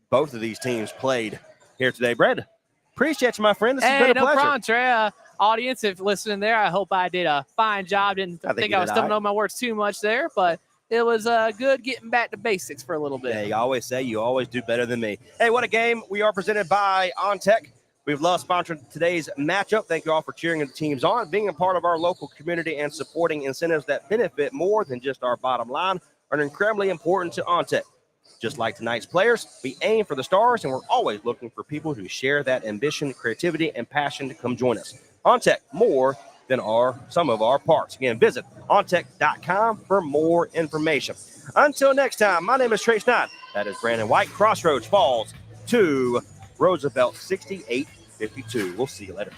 both of these teams played here today. Brad, appreciate you, my friend. This has been a pleasure. No problem, Trey. Audience, if listening there, I hope I did a fine job. Didn't think I was stumbling on my words too much there, but it was good getting back to basics for a little bit. Yeah, you always say you always do better than me. Hey, what a game. We are presented by Ontic. We've loved sponsoring today's matchup. Thank you all for cheering the teams on, being a part of our local community, and supporting incentives that benefit more than just our bottom line are incredibly important to Ontic. Just like tonight's players, we aim for the stars, and we're always looking for people who share that ambition, creativity, and passion to come join us. Ontic, more than some of our parts. Again, visit ontic.com for more information. Until next time, my name is Trace Knott. That is Brandon White. Crossroads falls to Roosevelt 68-52. We'll see you later.